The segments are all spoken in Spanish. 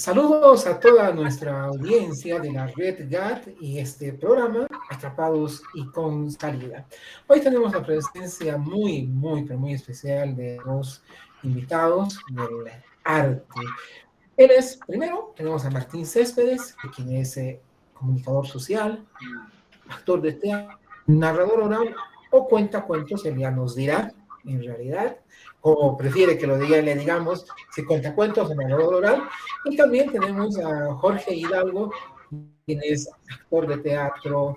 Saludos a toda nuestra audiencia de la red GAT y este programa Atrapados y con Salida. Hoy tenemos la presencia pero muy especial de dos invitados del arte. Primero, tenemos a Martín Céspedes, quien es comunicador social, actor de teatro, narrador oral o cuenta cuentos. Él ya nos dirá, en realidad, como prefiere que le digamos, si cuenta cuentos o narrador oral. Y también tenemos a Jorge Hidalgo, quien es actor de teatro,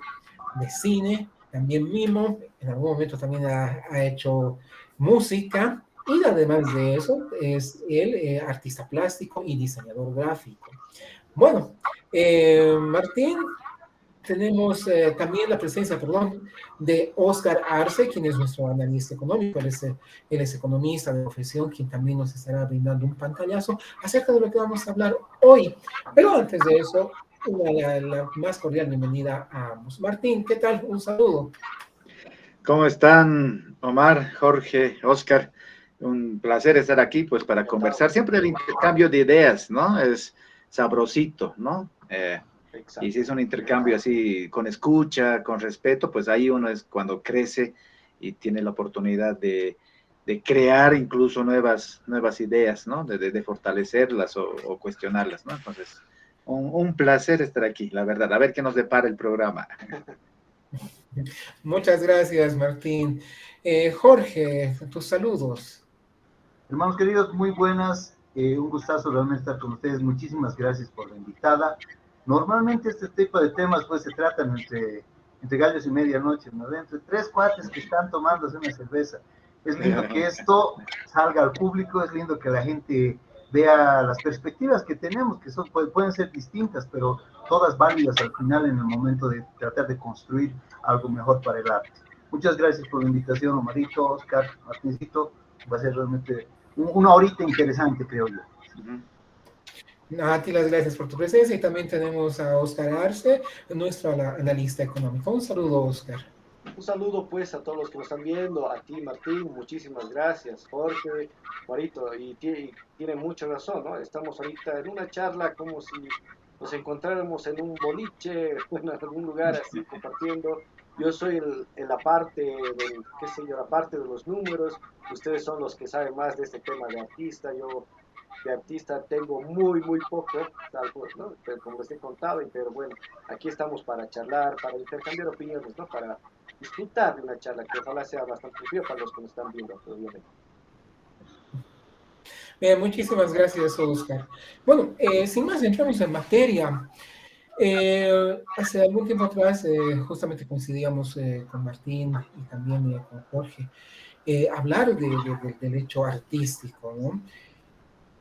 de cine, también mimo, en algún momento también ha hecho música. Y además de eso, es él artista plástico y diseñador gráfico. Bueno, Martín, tenemos también la presencia, perdón, de Oscar Arce, quien es nuestro analista económico. Él es economista de profesión, quien también nos estará brindando un pantallazo acerca de lo que vamos a hablar hoy. Pero antes de eso, la más cordial bienvenida a ambos. Martín, ¿qué tal? Un saludo. ¿Cómo están, Omar, Jorge, Oscar? Un placer estar aquí, pues, para conversar. Siempre el intercambio de ideas, ¿no? Es sabrosito, ¿no? Y si es un intercambio así, con escucha, con respeto, pues ahí uno es cuando crece y tiene la oportunidad de crear incluso nuevas ideas, ¿no? De fortalecerlas o cuestionarlas, ¿no? Entonces, un placer estar aquí, la verdad. A ver qué nos depara el programa. Muchas gracias, Martín. Jorge, tus saludos. Hermanos queridos, muy buenas. Un gustazo realmente estar con ustedes. Muchísimas gracias por la invitada. Normalmente este tipo de temas pues se tratan entre gallos y medianoche, ¿no? Entre tres cuates que están tomándose una cerveza. Es lindo que esto salga al público, es lindo que la gente vea las perspectivas que tenemos, que pueden ser distintas, pero todas válidas al final en el momento de tratar de construir algo mejor para el arte. Muchas gracias por la invitación, Omarito, Oscar, Martincito. Va a ser realmente una horita interesante, creo yo. A ti las gracias por tu presencia y también tenemos a Oscar Arce, nuestro analista económico. Un saludo, Oscar. Un saludo pues a todos los que nos están viendo, a ti Martín, muchísimas gracias, Jorge, Marito, y tiene mucha razón, ¿no? Estamos ahorita en una charla como si nos encontráramos en un boliche, en algún lugar así compartiendo. Yo soy la parte qué sé yo, la parte de los números, ustedes son los que saben más de este tema de artista. Yo de artista tengo muy poco, tal pues, ¿no? Pero como les he contado, pero bueno, aquí estamos para charlar, para intercambiar opiniones, ¿no? Para disfrutar de una charla que ojalá sea bastante fría para los que nos están viendo, obviamente. Bien, muchísimas gracias, Oscar. Bueno, sin más, entramos en materia. Hace algún tiempo atrás, justamente coincidíamos con Martín y también con Jorge, hablar del hecho artístico, ¿no?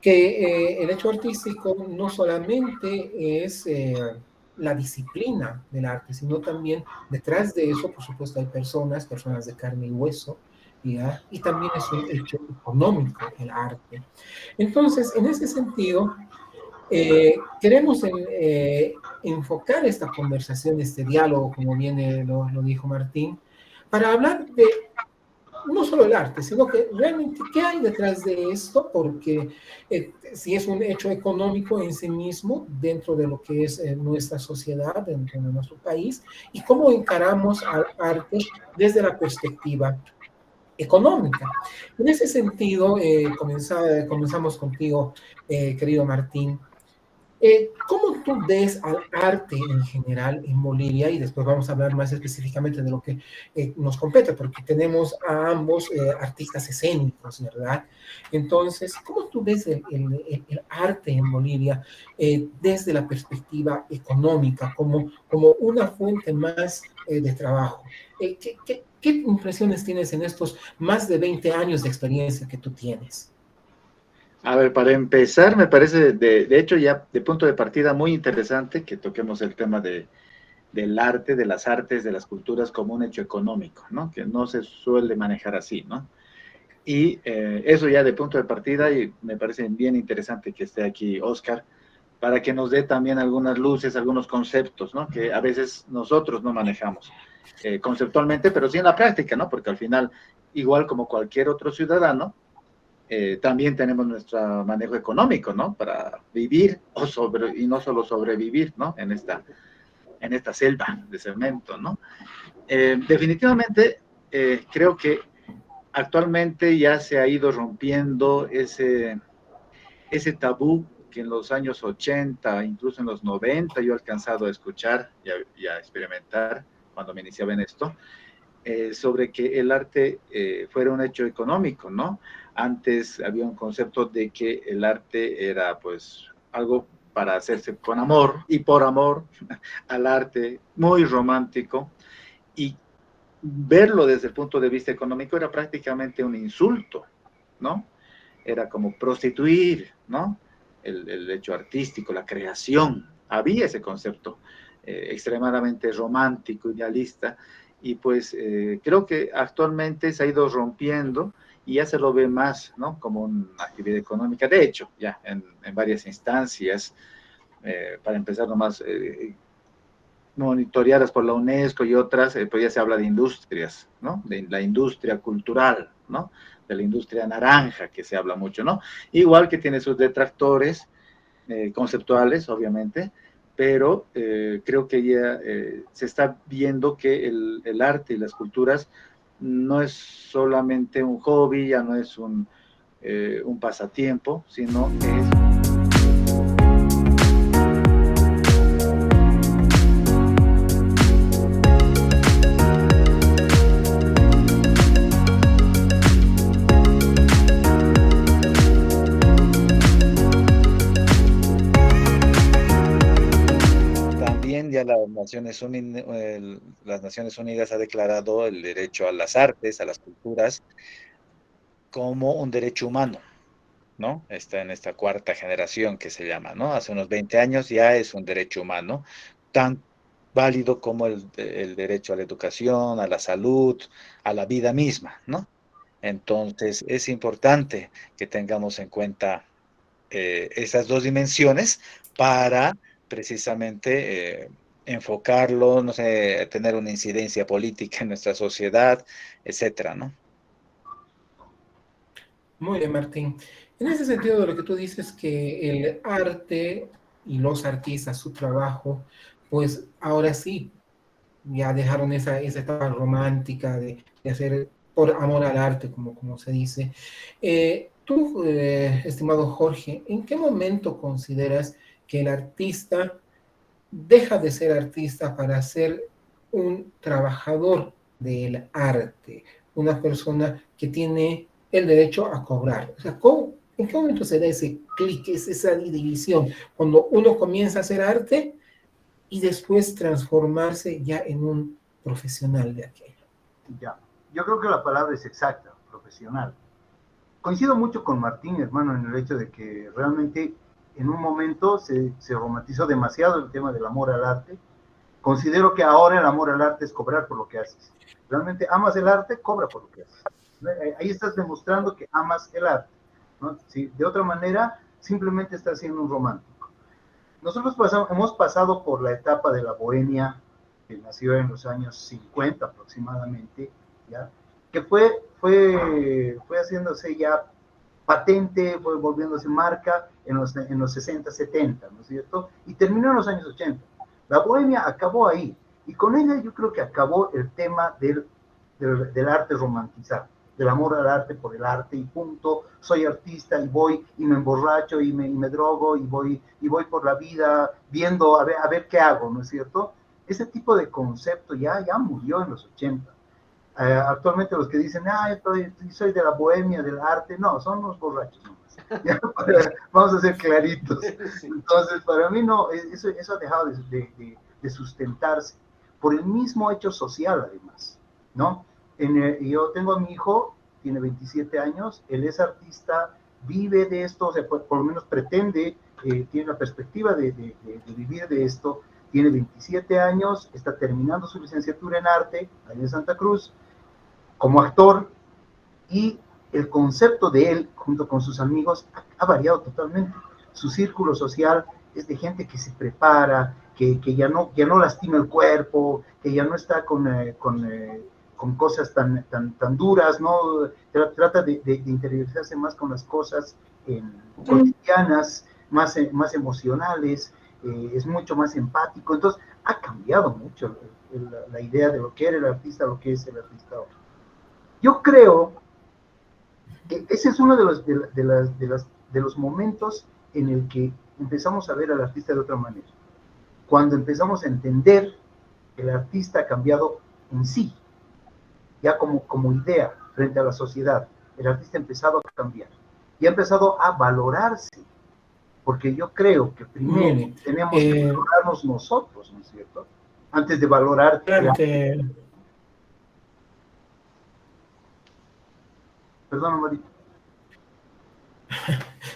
Que el hecho artístico no solamente es la disciplina del arte, sino también detrás de eso, por supuesto, hay personas de carne y hueso, ¿ya? Y también es un hecho económico el arte. Entonces, en ese sentido, queremos enfocar esta conversación, este diálogo, como bien lo dijo Martín, para hablar de no solo el arte, sino que realmente qué hay detrás de esto, porque si es un hecho económico en sí mismo, dentro de lo que es nuestra sociedad, dentro de nuestro país, y cómo encaramos al arte desde la perspectiva económica. En ese sentido, comenzamos contigo, querido Martín. ¿Cómo tú ves al arte en general en Bolivia? Y después vamos a hablar más específicamente de lo que nos compete, porque tenemos a ambos artistas escénicos, ¿verdad? Entonces, ¿cómo tú ves el arte en Bolivia desde la perspectiva económica, como una fuente más de trabajo? ¿Qué impresiones tienes en estos más de 20 años de experiencia que tú tienes? A ver, para empezar, me parece, de hecho, ya de punto de partida muy interesante que toquemos el tema del arte, de las artes, de las culturas como un hecho económico, ¿no? Que no se suele manejar así, ¿no? Y eso ya de punto de partida, y me parece bien interesante que esté aquí Oscar, para que nos dé también algunas luces, algunos conceptos, ¿no? Que a veces nosotros no manejamos conceptualmente, pero sí en la práctica, ¿no? Porque al final, igual como cualquier otro ciudadano, también tenemos nuestro manejo económico, ¿no? Para vivir y no solo sobrevivir, ¿no? En esta selva de cemento, ¿no? Definitivamente, creo que actualmente ya se ha ido rompiendo ese tabú que en los años 80, incluso en los 90, yo he alcanzado a escuchar y a experimentar cuando me iniciaba en esto, sobre que el arte fuera un hecho económico, ¿no? Antes había un concepto de que el arte era pues algo para hacerse con amor y por amor al arte, muy romántico, y verlo desde el punto de vista económico era prácticamente un insulto, ¿no? Era como prostituir, ¿no? El hecho artístico, la creación. Había ese concepto extremadamente romántico, idealista, y pues creo que actualmente se ha ido rompiendo y ya se lo ve más, ¿no? Como una actividad económica. De hecho, ya en varias instancias, para empezar nomás, monitoreadas por la UNESCO y otras, pues ya se habla de industrias, ¿no? De la industria cultural, ¿no? De la industria naranja, que se habla mucho, ¿no? Igual que tiene sus detractores conceptuales, obviamente, pero creo que ya se está viendo que el arte y las culturas no es solamente un hobby, ya no es un pasatiempo, sino es... Ya las Naciones Unidas ha declarado el derecho a las artes, a las culturas, como un derecho humano, ¿no? Está en esta cuarta generación que se llama, ¿no? Hace unos 20 años ya es un derecho humano, tan válido como el derecho a la educación, a la salud, a la vida misma, ¿no? Entonces, es importante que tengamos en cuenta esas dos dimensiones para precisamente enfocarlo, no sé, tener una incidencia política en nuestra sociedad, etcétera, ¿no? Muy bien, Martín. En ese sentido de lo que tú dices, que el arte y los artistas, su trabajo, pues ahora sí, ya dejaron esa etapa romántica de hacer por amor al arte, como se dice. Tú, estimado Jorge, ¿en qué momento consideras que el artista deja de ser artista para ser un trabajador del arte, una persona que tiene el derecho a cobrar? O sea, ¿en qué momento se da ese clic, esa división? Cuando uno comienza a hacer arte y después transformarse ya en un profesional de aquello. Ya, yo creo que la palabra es exacta, profesional. Coincido mucho con Martín, hermano, en el hecho de que realmente en un momento se romantizó demasiado el tema del amor al arte. Considero que ahora el amor al arte es cobrar por lo que haces. Realmente amas el arte, cobra por lo que haces. Ahí estás demostrando que amas el arte, ¿no? Si de otra manera, simplemente estás siendo un romántico. Nosotros hemos pasado por la etapa de la bohemia, que nació en los años 50 aproximadamente, ¿ya? Que fue haciéndose ya patente, fue volviéndose marca en los 60, 70, ¿no es cierto? Y terminó en los años 80. La bohemia acabó ahí, y con ella yo creo que acabó el tema del arte romantizado, del amor al arte por el arte, y punto. Soy artista y voy y me emborracho y me drogo y voy por la vida viendo a ver qué hago, ¿no es cierto? Ese tipo de concepto ya murió en los 80. Actualmente los que dicen, soy de la bohemia, del arte, no, son unos borrachos nomás. Vamos a ser claritos. Entonces, para mí no, eso ha dejado de sustentarse por el mismo hecho social, además, ¿no? Yo tengo a mi hijo, tiene 27 años, él es artista, vive de esto, o sea, por lo menos pretende, tiene la perspectiva de vivir de esto, tiene 27 años, está terminando su licenciatura en arte, ahí en Santa Cruz, como actor, y el concepto de él, junto con sus amigos, ha variado totalmente. Su círculo social es de gente que se prepara, que ya no lastima el cuerpo, que ya no está con con cosas tan duras, ¿no? Trata de interiorizarse más con las cosas cotidianas, más emocionales, es mucho más empático. Entonces, ha cambiado mucho la idea de lo que era el artista, lo que es el artista ahora. Yo creo que ese es uno de los momentos en el que empezamos a ver al artista de otra manera. Cuando empezamos a entender que el artista ha cambiado en sí, ya como idea frente a la sociedad. El artista ha empezado a cambiar y ha empezado a valorarse, porque yo creo que primero Mire, tenemos que valorarnos nosotros, ¿no es cierto? Antes de valorar el arte. Perdón, Marito.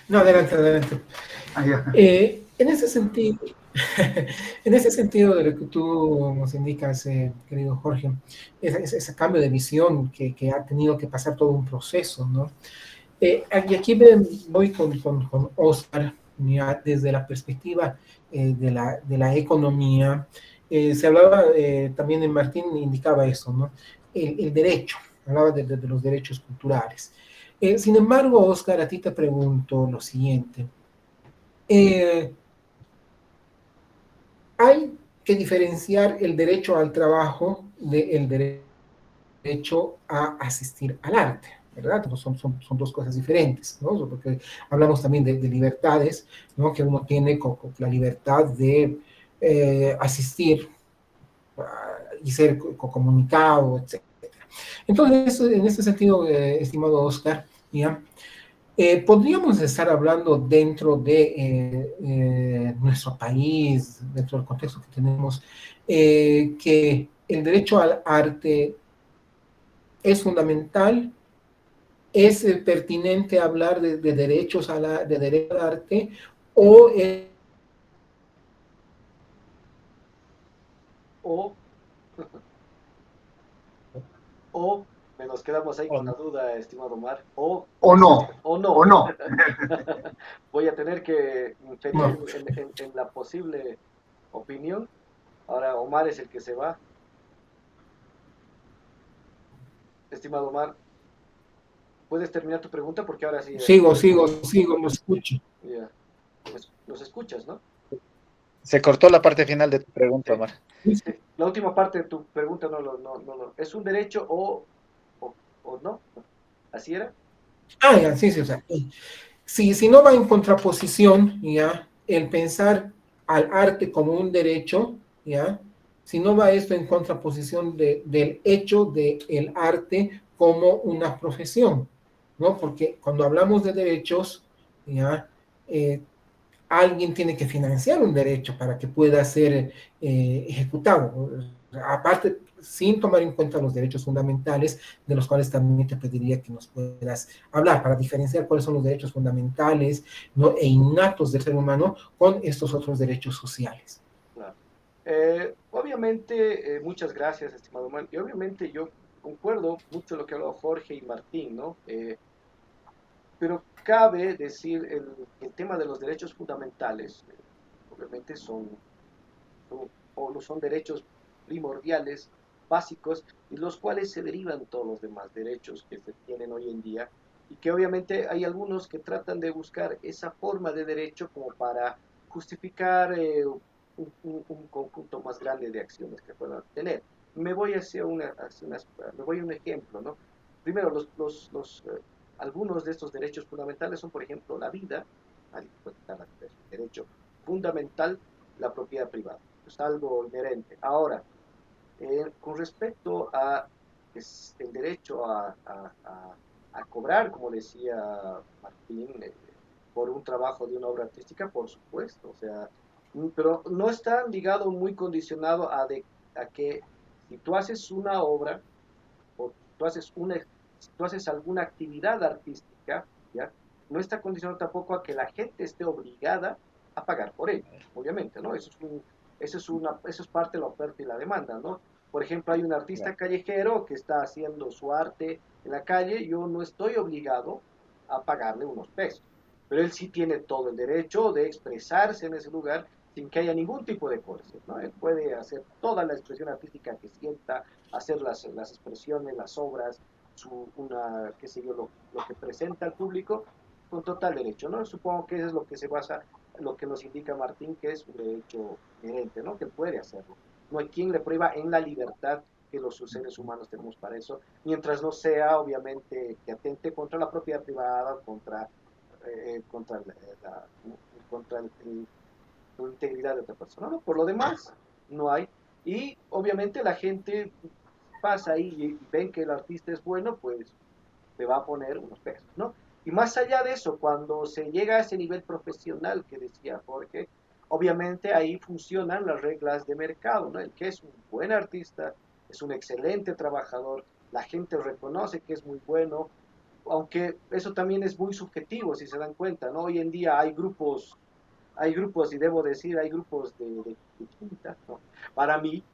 No, adelante, adelante. En ese sentido, en ese sentido de lo que tú nos indicas, querido Jorge, ese cambio de visión que ha tenido que pasar todo un proceso, ¿no? Y aquí voy con Oscar, ya, desde la perspectiva de la economía. Se hablaba, también en Martín indicaba eso, ¿no? El derecho, hablaba de los derechos culturales. Sin embargo, Oscar, a ti te pregunto lo siguiente. Hay que diferenciar el derecho al trabajo del derecho a asistir al arte, ¿verdad? Son dos cosas diferentes, ¿no? Porque hablamos también de libertades, ¿no? Que uno tiene con la libertad de asistir y ser comunicado, etc. Entonces, en este sentido, estimado Oscar, ¿ya? Podríamos estar hablando dentro de nuestro país, dentro del contexto que tenemos, que el derecho al arte es fundamental, es pertinente hablar de derechos de derecho al arte, o o nos quedamos ahí con la duda, estimado Omar, o no. no. O no. Voy a tener que inferir no. en la posible opinión. Ahora Omar es el que se va. Estimado Omar, ¿puedes terminar tu pregunta? Porque ahora sí, Sigo, lo escucho. ya, nos escuchas, ¿no? Se cortó la parte final de tu pregunta, Omar. Sí, la última parte de tu pregunta no. ¿Es un derecho o no? ¿Así era? Ya, sí, o sea, si no va en contraposición, ya, el pensar al arte como un derecho, ya, si no va esto en contraposición del hecho del arte como una profesión, ¿no? Porque cuando hablamos de derechos, ya, alguien tiene que financiar un derecho para que pueda ser ejecutado. Aparte, sin tomar en cuenta los derechos fundamentales, de los cuales también te pediría que nos puedas hablar, para diferenciar cuáles son los derechos fundamentales, ¿no? E innatos del ser humano con estos otros derechos sociales. Claro. Obviamente, muchas gracias, estimado Omar. Y obviamente yo concuerdo mucho lo que ha hablado Jorge y Martín, ¿no? Pero cabe decir el tema de los derechos fundamentales, obviamente son derechos primordiales, básicos, y los cuales se derivan todos los demás derechos que se tienen hoy en día, y que obviamente hay algunos que tratan de buscar esa forma de derecho como para justificar un conjunto más grande de acciones que puedan tener. Me voy me voy a un ejemplo, ¿no? Primero, algunos de estos derechos fundamentales son, por ejemplo, la vida, nadie puede quitar el derecho fundamental, la propiedad privada, es algo inherente. Ahora, con respecto a el derecho a cobrar, como decía Martín, por un trabajo de una obra artística, por supuesto, o sea, pero no está ligado, muy condicionado a que si tú haces una obra o si tú haces alguna actividad artística, ¿ya? No está condicionado tampoco a que la gente esté obligada a pagar por ello, obviamente, ¿no? Eso es parte de la oferta y la demanda, ¿no? Por ejemplo, hay un artista callejero que está haciendo su arte en la calle, yo no estoy obligado a pagarle unos pesos, pero él sí tiene todo el derecho de expresarse en ese lugar sin que haya ningún tipo de coerción, ¿no? Él puede hacer toda la expresión artística que sienta, hacer las expresiones, las obras, qué sé yo, lo que presenta al público con total derecho, ¿no? Supongo que eso es lo que se basa, lo que nos indica Martín, que es un derecho inherente, ¿no? Que él puede hacerlo. No hay quien le prohíba en la libertad que los seres humanos tenemos para eso, mientras no sea, obviamente, que atente contra la propiedad privada, contra contra la integridad de otra persona, ¿no? Por lo demás, no hay. Y obviamente la gente pasa ahí y ven que el artista es bueno, pues te va a poner unos pesos, ¿no? Y más allá de eso, cuando se llega a ese nivel profesional que decía Jorge, obviamente ahí funcionan las reglas de mercado, ¿no? El que es un buen artista, es un excelente trabajador, la gente reconoce que es muy bueno, aunque eso también es muy subjetivo, si se dan cuenta, ¿no? Hoy en día hay grupos, y debo decir, hay grupos de quinta, ¿no? Para mí,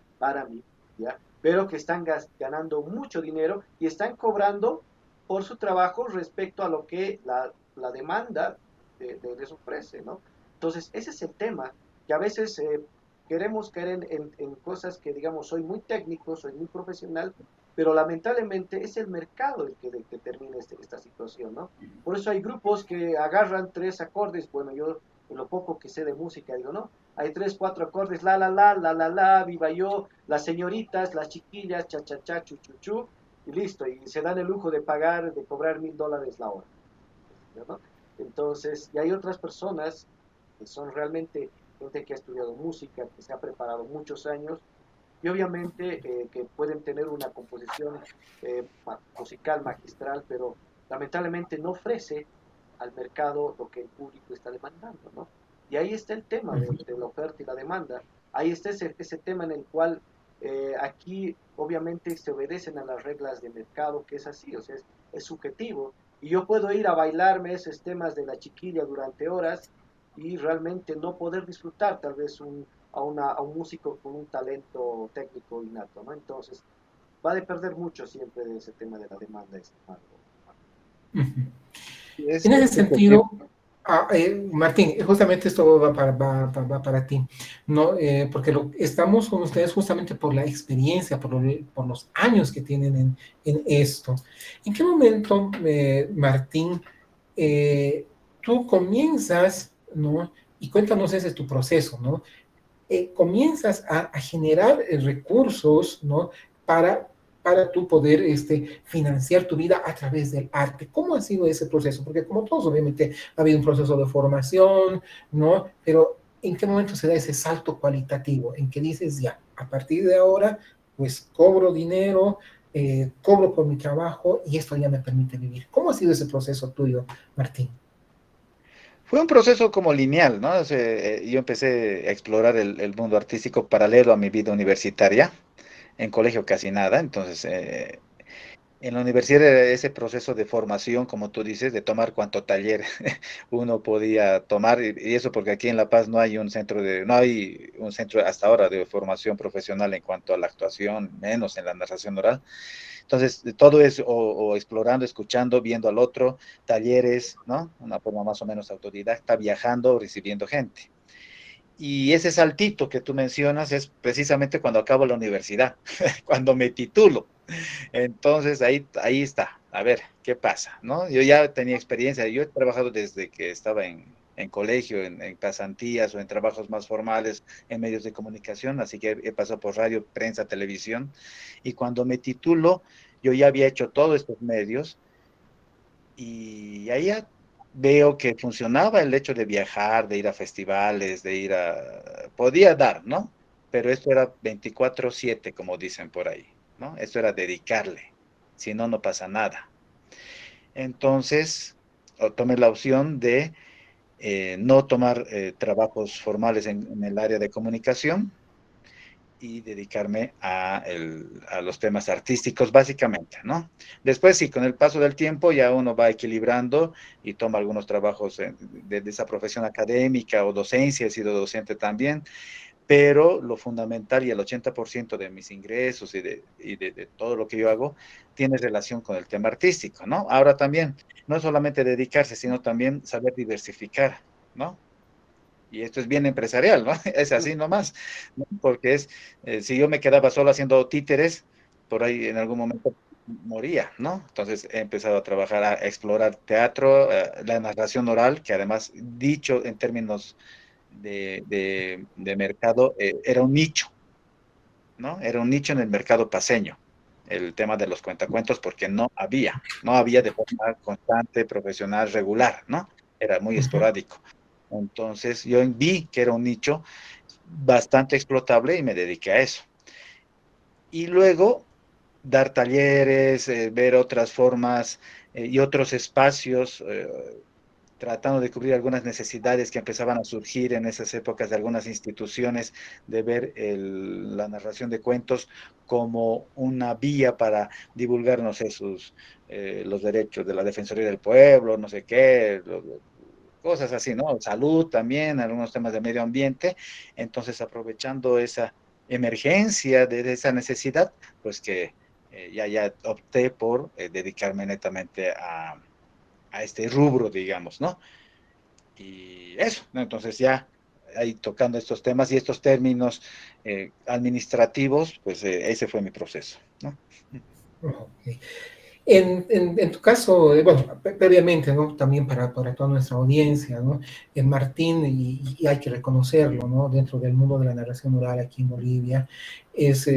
¿ya? Pero que están ganando mucho dinero y están cobrando por su trabajo respecto a lo que la demanda les ofrece, ¿no? Entonces, ese es el tema, que a veces queremos caer en cosas que, digamos, soy muy técnico, soy muy profesional, pero lamentablemente es el mercado el que determina esta situación, ¿no? Por eso hay grupos que agarran tres acordes, bueno, yo en lo poco que sé de música, digo, no, hay tres, cuatro acordes, la, viva yo, las señoritas, las chiquillas, cha, cha, cha, chu, chu, chu, y listo, y se dan el lujo de cobrar $1,000 la hora, ¿no? Entonces, y hay otras personas que son realmente gente que ha estudiado música, que se ha preparado muchos años, y obviamente que pueden tener una composición musical magistral, pero lamentablemente no ofrece al mercado lo que el público está demandando, ¿no? Y ahí está el tema de la oferta y la demanda. Ahí está ese tema en el cual aquí obviamente se obedecen a las reglas de mercado, que es así, o sea, es subjetivo. Y yo puedo ir a bailarme esos temas de la chiquilla durante horas y realmente no poder disfrutar tal vez a un músico con un talento técnico innato, ¿no? Entonces, va a depender mucho siempre de ese tema de la demanda, estimado. Es En ese cierto que sentido, Martín, justamente esto va para ti, ¿no? Porque estamos con ustedes justamente por la experiencia, por los años que tienen en esto. ¿En qué momento, Martín, tú comienzas, ¿no? Y cuéntanos ese es tu proceso, ¿no? Comienzas a generar recursos, ¿no? Para, para tú poder financiar tu vida a través del arte. ¿Cómo ha sido ese proceso? Porque como todos, obviamente, ha habido un proceso de formación, ¿no? Pero ¿en qué momento se da ese salto cualitativo? En que dices, ya, a partir de ahora, pues cobro dinero, cobro por mi trabajo y esto ya me permite vivir. ¿Cómo ha sido ese proceso tuyo, Martín? fue un proceso como lineal, ¿no? O sea, yo empecé a explorar el mundo artístico paralelo a mi vida universitaria. En colegio casi nada, entonces en la universidad era ese proceso de formación, como tú dices, de tomar cuanto taller uno podía tomar, y eso porque aquí en La Paz no hay un centro hasta ahora de formación profesional en cuanto a la actuación, menos en la narración oral. Entonces, todo es o explorando, escuchando, viendo al otro, talleres, ¿no? Una forma más o menos autodidacta, viajando, recibiendo gente. Y ese saltito que tú mencionas es precisamente cuando acabo la universidad, cuando me titulo. Entonces ahí está, a ver, ¿qué pasa? ¿No? Yo ya tenía experiencia, yo he trabajado desde que estaba en colegio, en pasantías o en trabajos más formales en medios de comunicación, así que he pasado por radio, prensa, televisión, y cuando me titulo, yo ya había hecho todos estos medios y ahí ya veo que funcionaba el hecho de viajar, de ir a festivales, podía dar, ¿no? Pero esto era 24/7, como dicen por ahí, ¿no? Esto era dedicarle, si no, no pasa nada. Entonces, tomé la opción de no tomar trabajos formales en el área de comunicación y dedicarme a los temas artísticos, básicamente, ¿no? Después, sí, con el paso del tiempo ya uno va equilibrando y toma algunos trabajos de esa profesión académica o docencia, he sido docente también, pero lo fundamental y el 80% de mis ingresos y de todo lo que yo hago tiene relación con el tema artístico, ¿no? Ahora también, no solamente dedicarse, sino también saber diversificar, ¿no? Y esto es bien empresarial, ¿no? Es así nomás, ¿no? Porque si yo me quedaba solo haciendo títeres, por ahí en algún momento moría, ¿no? Entonces he empezado a trabajar, a explorar teatro, la narración oral, que además, dicho en términos de mercado, era un nicho, ¿no? Era un nicho en el mercado paceño, el tema de los cuentacuentos, porque no había de forma constante, profesional, regular, ¿no? Era muy Ujú. esporádico. Entonces yo vi que era un nicho bastante explotable y me dediqué a eso. Y luego dar talleres, ver otras formas y otros espacios, tratando de cubrir algunas necesidades que empezaban a surgir en esas épocas de algunas instituciones, de ver la narración de cuentos como una vía para divulgar, no sé, los derechos de la Defensoría del Pueblo, no sé qué, cosas así, ¿no? Salud también, algunos temas de medio ambiente. Entonces, aprovechando esa emergencia de esa necesidad, pues que ya opté por dedicarme netamente a este rubro, digamos, ¿no? Y eso, ¿no? Entonces ya ahí tocando estos temas y estos términos administrativos, pues ese fue mi proceso, ¿no? Ok. En tu caso, bueno, previamente, ¿no? También para toda nuestra audiencia, ¿no? Martín, y hay que reconocerlo, ¿no? Dentro del mundo de la narración oral aquí en Bolivia, es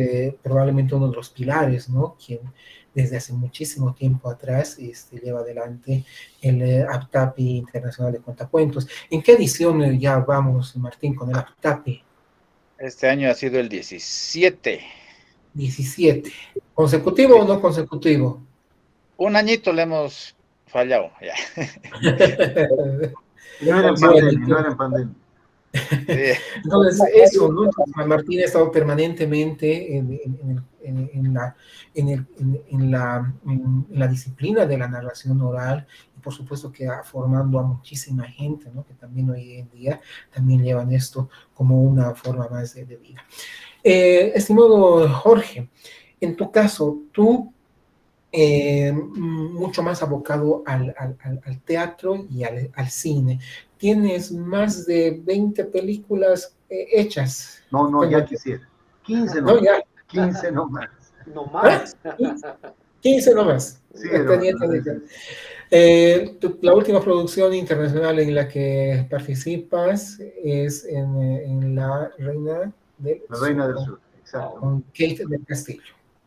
probablemente uno de los pilares, ¿no? Quien desde hace muchísimo tiempo atrás lleva adelante el Aptapi Internacional de Cuentacuentos. ¿En qué edición ya vamos, Martín, con el Aptapi? Este año ha sido el 17. 17. ¿Consecutivo Sí. o no consecutivo? Un añito le hemos fallado, ya. Y no era en Bueno, pandemia, no era en pandemia. Sí. entonces, eso, ¿no? Martín ha estado permanentemente en la disciplina de la narración oral y por supuesto que ha formando a muchísima gente, ¿no? Que también hoy en día también llevan esto como una forma más de vida. Estimado Jorge, en tu caso, tú mucho más abocado al teatro y al cine. Tienes más de 20 películas hechas. No, no, Tengo ya yo. quisiera. 15 No, nomás. ya. 15 nomás. No ¿Ah? más. 15 nomás. Sí, Tenía hermano. Sí, entendido. sí, sí. La última producción internacional en la que participas es en La Reina del La Sur, Reina del con, Sur, Wow. exactamente. con Kate del Castillo.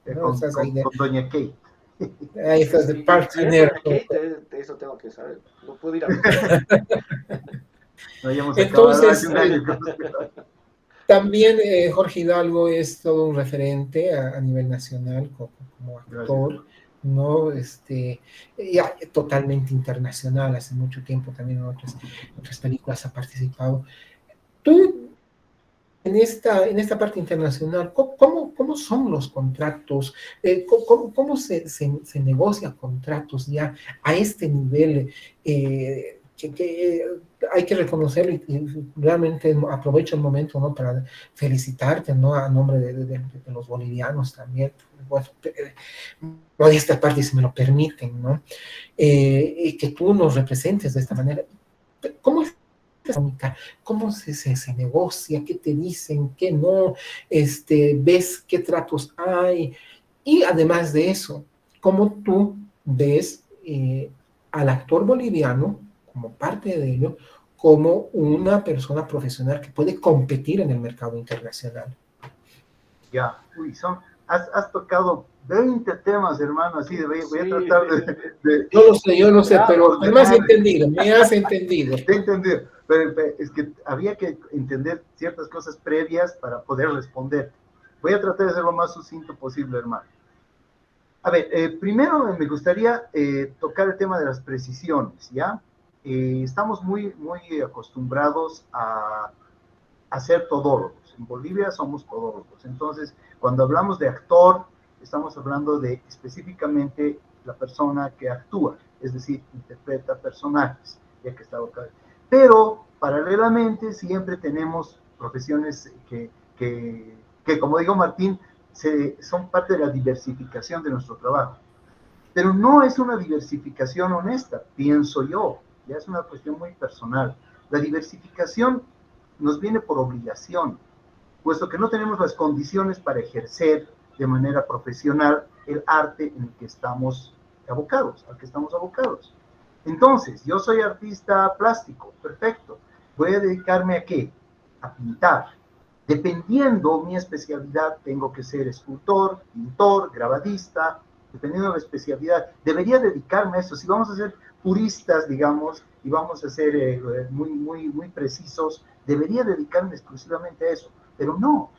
¿No? Con, Estás ahí, con, con Doña Kate. ahí estás de Sí, a ver, partner. doña Kate, de eso tengo que saber. No puedo ir a verla. No hayamos acabado hace Entonces, un año. también Jorge Hidalgo es todo un referente a nivel nacional como Gracias, actor, hermano. ¿no? Ya totalmente internacional, hace mucho tiempo también en otras películas ha participado. Tú, en esta parte internacional, ¿cómo son los contratos? ¿Cómo se negocia contratos ya a este nivel? Que hay que reconocerlo y realmente aprovecho el momento, ¿no? Para felicitarte, ¿no? A nombre de los bolivianos también. Bueno, de esta parte, si me lo permiten, ¿no? Y que tú nos representes de esta manera. ¿Cómo es cómo se negocia, qué te dicen, qué no, ves qué tratos hay y además de eso, cómo tú ves al actor boliviano como parte de ello, como una persona profesional que puede competir en el mercado internacional. Ya, uy, has tocado 20 temas, hermano, así de, voy a Sí, tratar Yo lo sé, de pero me has ordenar. entendido, me has entendido. Te he entendido, pero es que había que entender ciertas cosas previas para poder responder. Voy a tratar de ser lo más sucinto posible, hermano. A ver, primero me gustaría tocar el tema de las precisiones, ¿ya? Estamos muy acostumbrados a ser todólogos. En Bolivia somos todólogos. Entonces, cuando hablamos de actor, estamos hablando de específicamente la persona que actúa, es decir, interpreta personajes, ya que está acá. Pero, paralelamente, siempre tenemos profesiones que como digo Martín, son parte de la diversificación de nuestro trabajo. Pero no es una diversificación honesta, pienso yo, ya es una cuestión muy personal. La diversificación nos viene por obligación, puesto que no tenemos las condiciones para ejercer de manera profesional el arte en el que estamos abocados, al que estamos abocados. Entonces, yo soy artista plástico, perfecto. ¿Voy a dedicarme a qué? A pintar. Dependiendo mi especialidad, tengo que ser escultor, pintor, grabadista, dependiendo de la especialidad. Debería dedicarme a eso. Si vamos a ser puristas, digamos, y vamos a ser muy precisos, debería dedicarme exclusivamente a eso. Pero no.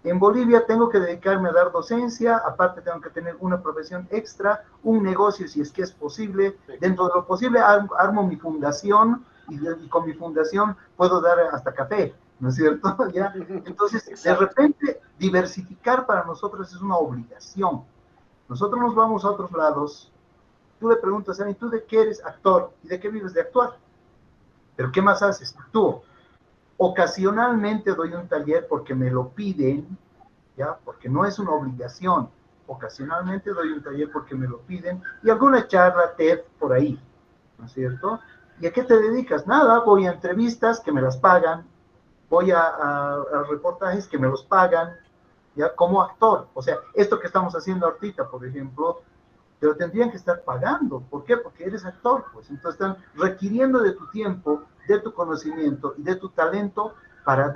En Bolivia tengo que dedicarme a dar docencia, aparte tengo que tener una profesión extra, un negocio si es que es posible. Dentro de lo posible armo mi fundación y con mi fundación puedo dar hasta café, ¿no es cierto? ¿Ya? Entonces, de repente, diversificar para nosotros es una obligación. Nosotros nos vamos a otros lados. Tú le preguntas a mí, ¿tú de qué eres actor? ¿Y de qué vives? De actuar. ¿Pero qué más haces? Actúo. Ocasionalmente doy un taller porque me lo piden, ¿ya? Porque no es una obligación. Ocasionalmente doy un taller porque me lo piden y alguna charla TED por ahí, ¿no es cierto? ¿Y a qué te dedicas? Nada, voy a entrevistas que me las pagan, voy a reportajes que me los pagan, ¿ya? Como actor. O sea, esto que estamos haciendo ahorita, por ejemplo, te lo tendrían que estar pagando. ¿Por qué? Porque eres actor, pues. Entonces están requiriendo de tu tiempo, de tu conocimiento y de tu talento para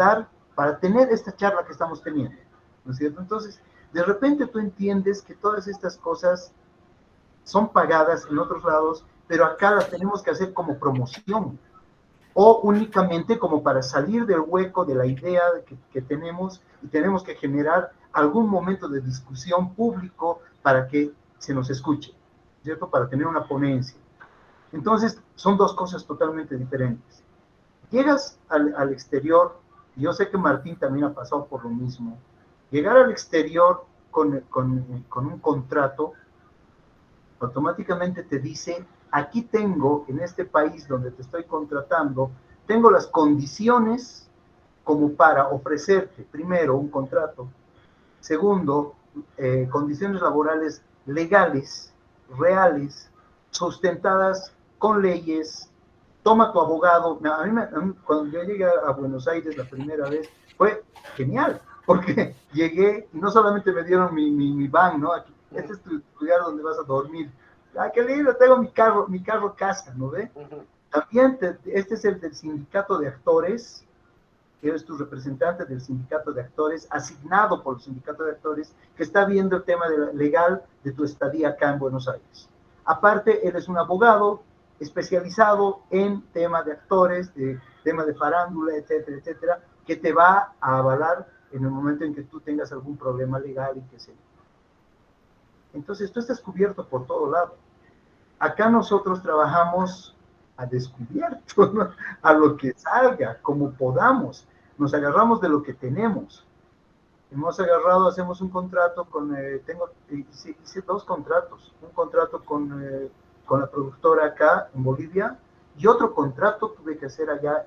tener esta charla que estamos teniendo, ¿no es cierto? Entonces, de repente tú entiendes que todas estas cosas son pagadas en otros lados, pero acá las tenemos que hacer como promoción o únicamente como para salir del hueco de la idea que tenemos y tenemos que generar algún momento de discusión público para que se nos escuche, ¿cierto? Para tener una ponencia. Entonces, son dos cosas totalmente diferentes. Llegas al exterior, y yo sé que Martín también ha pasado por lo mismo, llegar al exterior con un contrato, automáticamente te dice, aquí tengo, en este país donde te estoy contratando, tengo las condiciones como para ofrecerte, primero, un contrato, segundo, condiciones laborales legales, reales, sustentadas con leyes. Toma tu abogado. A mí, cuando yo llegué a Buenos Aires la primera vez, fue genial, porque llegué y no solamente me dieron mi van, ¿no? Aquí, este es tu lugar donde vas a dormir. Ah, qué lindo, tengo mi carro casa, ¿no ve? También este es el del sindicato de actores, eres tu representante del sindicato de actores, asignado por el sindicato de actores, que está viendo el tema legal de tu estadía acá en Buenos Aires. Aparte, eres un abogado especializado en tema de actores, tema de farándula, etcétera, etcétera, que te va a avalar en el momento en que tú tengas algún problema legal y qué sé yo. Entonces, tú estás cubierto por todo lado. Acá nosotros trabajamos a descubierto, ¿no? A lo que salga, como podamos. Nos agarramos de lo que tenemos. Hemos agarrado, hacemos un contrato hice dos contratos. Un contrato con la productora acá en Bolivia y otro contrato tuve que hacer allá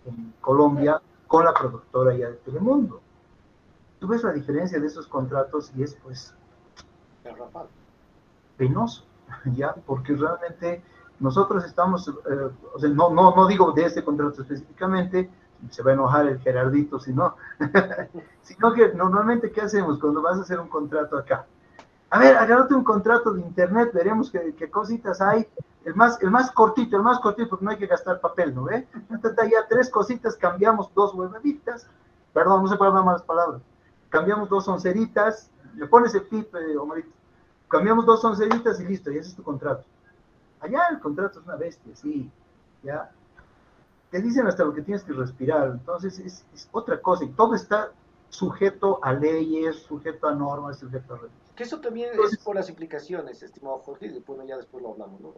en Colombia con la productora allá de Telemundo. Tú ves la diferencia de esos contratos y es pues penoso, ¿ya? Porque realmente nosotros estamos, o sea, no digo de este contrato específicamente, se va a enojar el Gerardito, sino que normalmente, ¿qué hacemos cuando vas a hacer un contrato acá? A ver, agárrate un contrato de internet, veremos qué cositas hay, el más cortito, porque no hay que gastar papel, ¿no ve? Ya 3 cositas, cambiamos 2 huevaditas, perdón, no se pueden hablar malas palabras, cambiamos 2 onceritas, le pones el tip, Omarito, cambiamos 2 onceritas y listo, y ese es tu contrato. Allá el contrato es una bestia, sí, ya. Te dicen hasta lo que tienes que respirar, entonces es otra cosa, y todo está sujeto a leyes, sujeto a normas, sujeto a reglas. Que eso también Entonces, es por las implicaciones, estimado Jorge, y después, ya después lo hablamos, ¿no?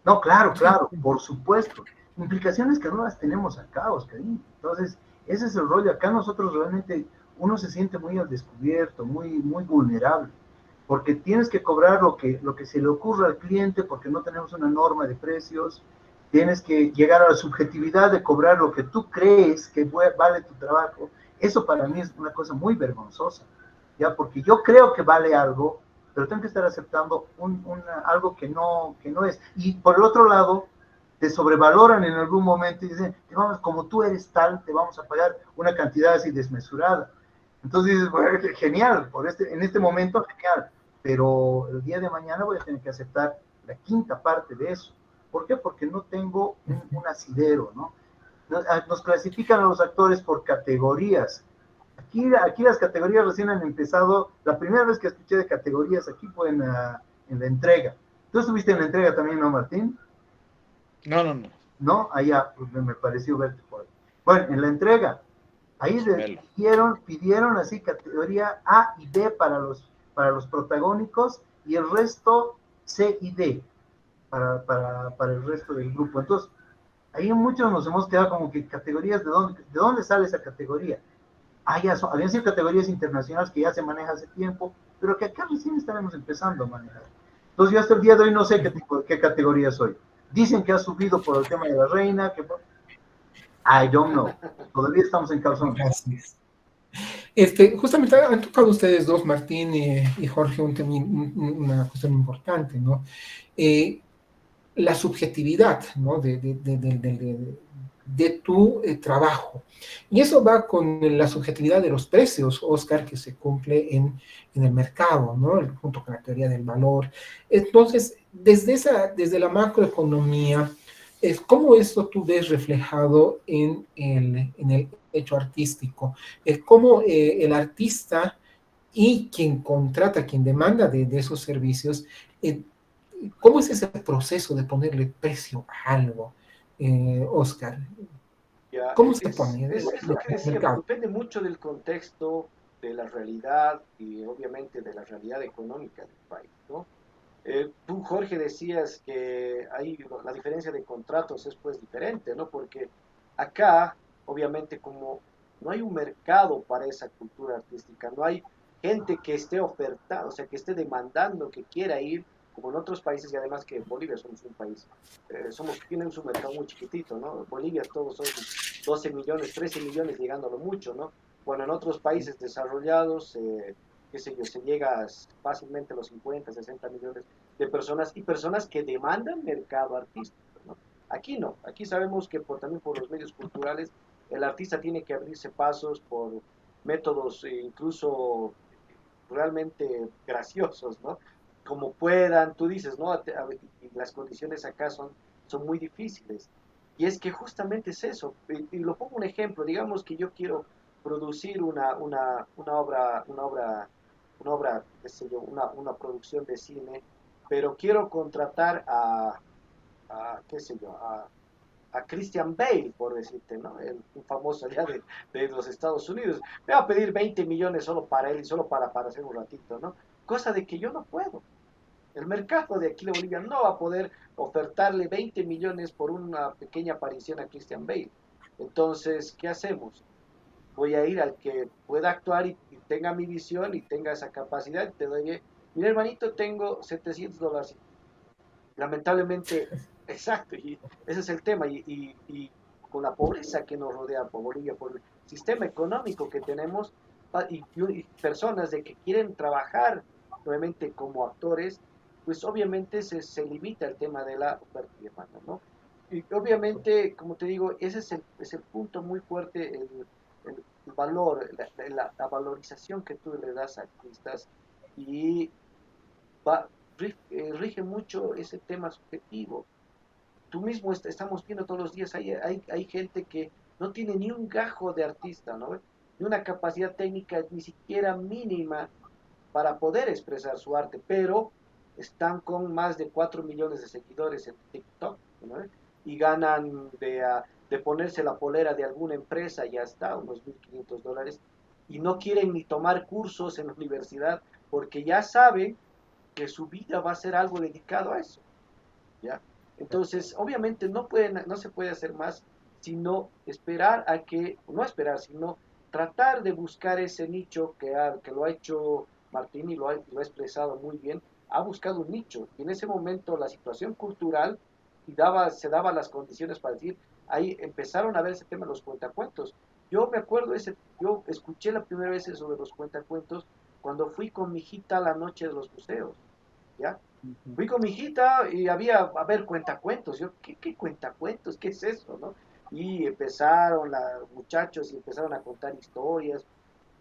no, claro, por supuesto. Implicaciones que no las tenemos acá, Oscarín. Entonces, ese es el rollo. Acá nosotros realmente, uno se siente muy al descubierto, muy vulnerable, porque tienes que cobrar lo que se le ocurra al cliente, porque no tenemos una norma de precios. Tienes que llegar a la subjetividad de cobrar lo que tú crees que vale tu trabajo. Eso para mí es una cosa muy vergonzosa, ¿ya? Porque yo creo que vale algo, pero tengo que estar aceptando algo que no es. Y por el otro lado, te sobrevaloran en algún momento y dicen, vamos, como tú eres tal, te vamos a pagar una cantidad así desmesurada. Entonces dices, bueno, genial, en este momento genial, pero el día de mañana voy a tener que aceptar la quinta parte de eso. ¿Por qué? Porque no tengo un asidero, ¿no? Nos clasifican a los actores por categorías. Aquí las categorías recién han empezado. La primera vez que escuché de categorías aquí fue en la entrega. ¿Tú estuviste en la entrega también, no, Martín? No, no, no. ¿No? Allá, pues me pareció verte por ahí. Bueno, en la entrega, ahí pidieron así categoría A y B para los protagónicos y el resto C y D para el resto del grupo. Entonces, ahí muchos nos hemos quedado como que categorías, de dónde sale esa categoría? Habían sido categorías internacionales que ya se maneja hace tiempo, pero que acá recién estaremos empezando a manejar. Entonces yo hasta el día de hoy no sé qué categoría soy. Dicen que ha subido por el tema de la reina, I don't know. Todavía estamos en calzones. Gracias. Justamente han tocado ustedes dos, Martín y Jorge, una cuestión importante, ¿no? La subjetividad, ¿no? de tu trabajo. Y eso va con la subjetividad de los precios, Oscar, que se cumple en el mercado, ¿no? Junto con la teoría del valor. Entonces, desde la macroeconomía, ¿cómo esto tú ves reflejado en el hecho artístico? ¿Cómo el artista y quien contrata, quien demanda de esos servicios, ¿cómo es ese proceso de ponerle precio a algo, Oscar? Ya, ¿Cómo se pone en es lo que el decía, mercado? depende mucho del contexto, de la realidad y obviamente de la realidad económica del país, ¿no? Tú, Jorge, decías que la diferencia de contratos es pues diferente, ¿no? Porque acá, obviamente, como no hay un mercado para esa cultura artística, no hay gente que esté ofertando, o sea, que esté demandando, que quiera ir, como en otros países, y además que Bolivia somos un país, tenemos un mercado muy chiquitito, ¿no? Bolivia todos son 12 millones, 13 millones, llegándolo mucho, ¿no? Bueno, en otros países desarrollados, qué sé yo, se llega fácilmente a los 50, 60 millones de personas y personas que demandan mercado artístico, ¿no? Aquí no, aquí sabemos que también por los medios culturales el artista tiene que abrirse pasos por métodos incluso realmente graciosos, ¿no? Como puedan, tú dices, ¿no? Y las condiciones acá son muy difíciles. Y es que justamente es eso. Y lo pongo un ejemplo, digamos que yo quiero producir una obra, qué sé yo, una producción de cine, pero quiero contratar qué sé yo, a Christian Bale, por decirte, ¿no? Un famoso allá de los Estados Unidos. Me va a pedir 20 millones solo para él y solo para hacer un ratito, ¿no? Cosa de que yo no puedo. El mercado de aquí de Bolivia no va a poder ofertarle 20 millones por una pequeña aparición a Christian Bale. Entonces, ¿qué hacemos? Voy a ir al que pueda actuar y tenga mi visión y tenga esa capacidad. Te doy, mira hermanito, tengo $700. Lamentablemente, exacto, y ese es el tema. Y con la pobreza que nos rodea por Bolivia, por el sistema económico que tenemos, y personas de que quieren trabajar nuevamente como actores, pues obviamente se limita el tema de la oferta y demanda, ¿no? Y obviamente, como te digo, ese es el punto muy fuerte, el valor, la valorización que tú le das a artistas y va, rige mucho ese tema subjetivo. Tú mismo estamos viendo todos los días, hay gente que no tiene ni un gajo de artista, ¿no? Ni una capacidad técnica ni siquiera mínima para poder expresar su arte, pero están con más de 4 millones de seguidores en TikTok, ¿no? Y ganan de ponerse la polera de alguna empresa, ya está, unos $1,500, y no quieren ni tomar cursos en la universidad porque ya saben que su vida va a ser algo dedicado a eso, ¿ya? Entonces, obviamente no se puede hacer más sino esperar no esperar, sino tratar de buscar ese nicho que lo ha hecho Martín y lo ha expresado muy bien, ha buscado un nicho, y en ese momento la situación cultural se daba las condiciones para decir, ahí empezaron a ver ese tema de los cuentacuentos. Yo me acuerdo, yo escuché la primera vez eso de los cuentacuentos cuando fui con mi hijita a la noche de los museos, ¿ya? Fui con mi hijita y había, a ver, cuentacuentos. Yo, ¿qué cuentacuentos? ¿Qué es eso, no? Y empezaron los muchachos y empezaron a contar historias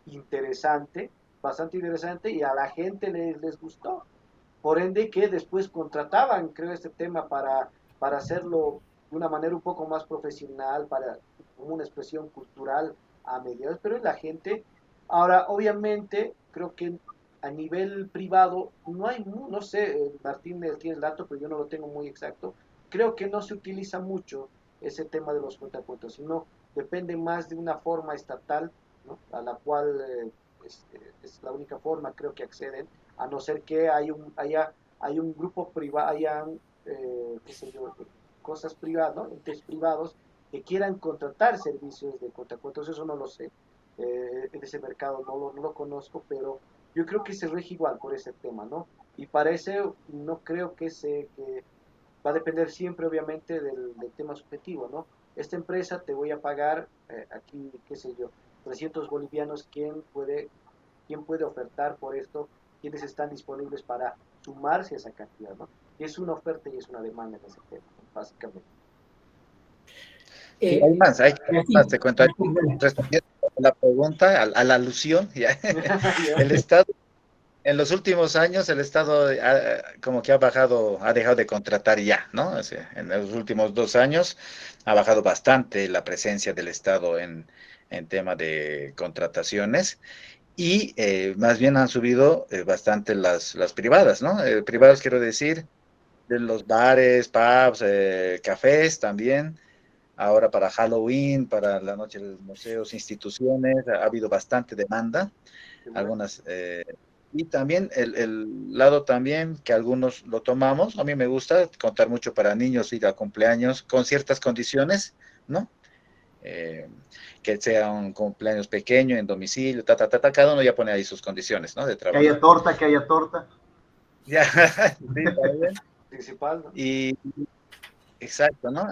interesante, bastante interesante, y a la gente les gustó. Por ende que después contrataban, creo, este tema para hacerlo de una manera un poco más profesional, para como una expresión cultural a mediados, pero la gente, ahora obviamente creo que a nivel privado no hay, no sé, Martín tiene el dato, pero yo no lo tengo muy exacto, creo que no se utiliza mucho ese tema de los cuentacuentos, sino depende más de una forma estatal, ¿no? A la cual es la única forma creo que acceden, a no ser que hay un grupo privado, hayan, qué sé yo, cosas privadas, ¿no? Entes privados que quieran contratar servicios de contracuentos, eso no lo sé, en ese mercado no lo conozco, pero yo creo que se rige igual por ese tema, ¿no? Y parece, no creo que va a depender siempre obviamente del tema subjetivo, ¿no? Esta empresa te voy a pagar aquí, qué sé yo, 300 bolivianos, quién puede ofertar por esto? ¿Quiénes están disponibles para sumarse a esa cantidad, ¿no? Y es una oferta y es una demanda en ese tema, básicamente. Y hay más, Martín, te cuento, Martín, bueno. respondiendo a la pregunta, a la alusión, ya. Ya. El Estado, en los últimos años, el Estado como que ha bajado, ha dejado de contratar ya, ¿no? O sea, en los últimos 2 años ha bajado bastante la presencia del Estado en tema de contrataciones y más bien han subido bastante las privadas, ¿no? Privadas quiero decir, de los bares, pubs, cafés también. Ahora para Halloween, para la noche de los museos, instituciones, ha habido bastante demanda, Qué bueno. algunas, y también el lado también que algunos lo tomamos, a mí me gusta contar mucho para niños ir a cumpleaños con ciertas condiciones, ¿no? Eh, que sea un cumpleaños pequeño en domicilio, cada uno ya pone ahí sus condiciones, ¿no? De trabajo. Que haya torta. Ya, sí, también. Principal, ¿no? Y exacto, ¿no?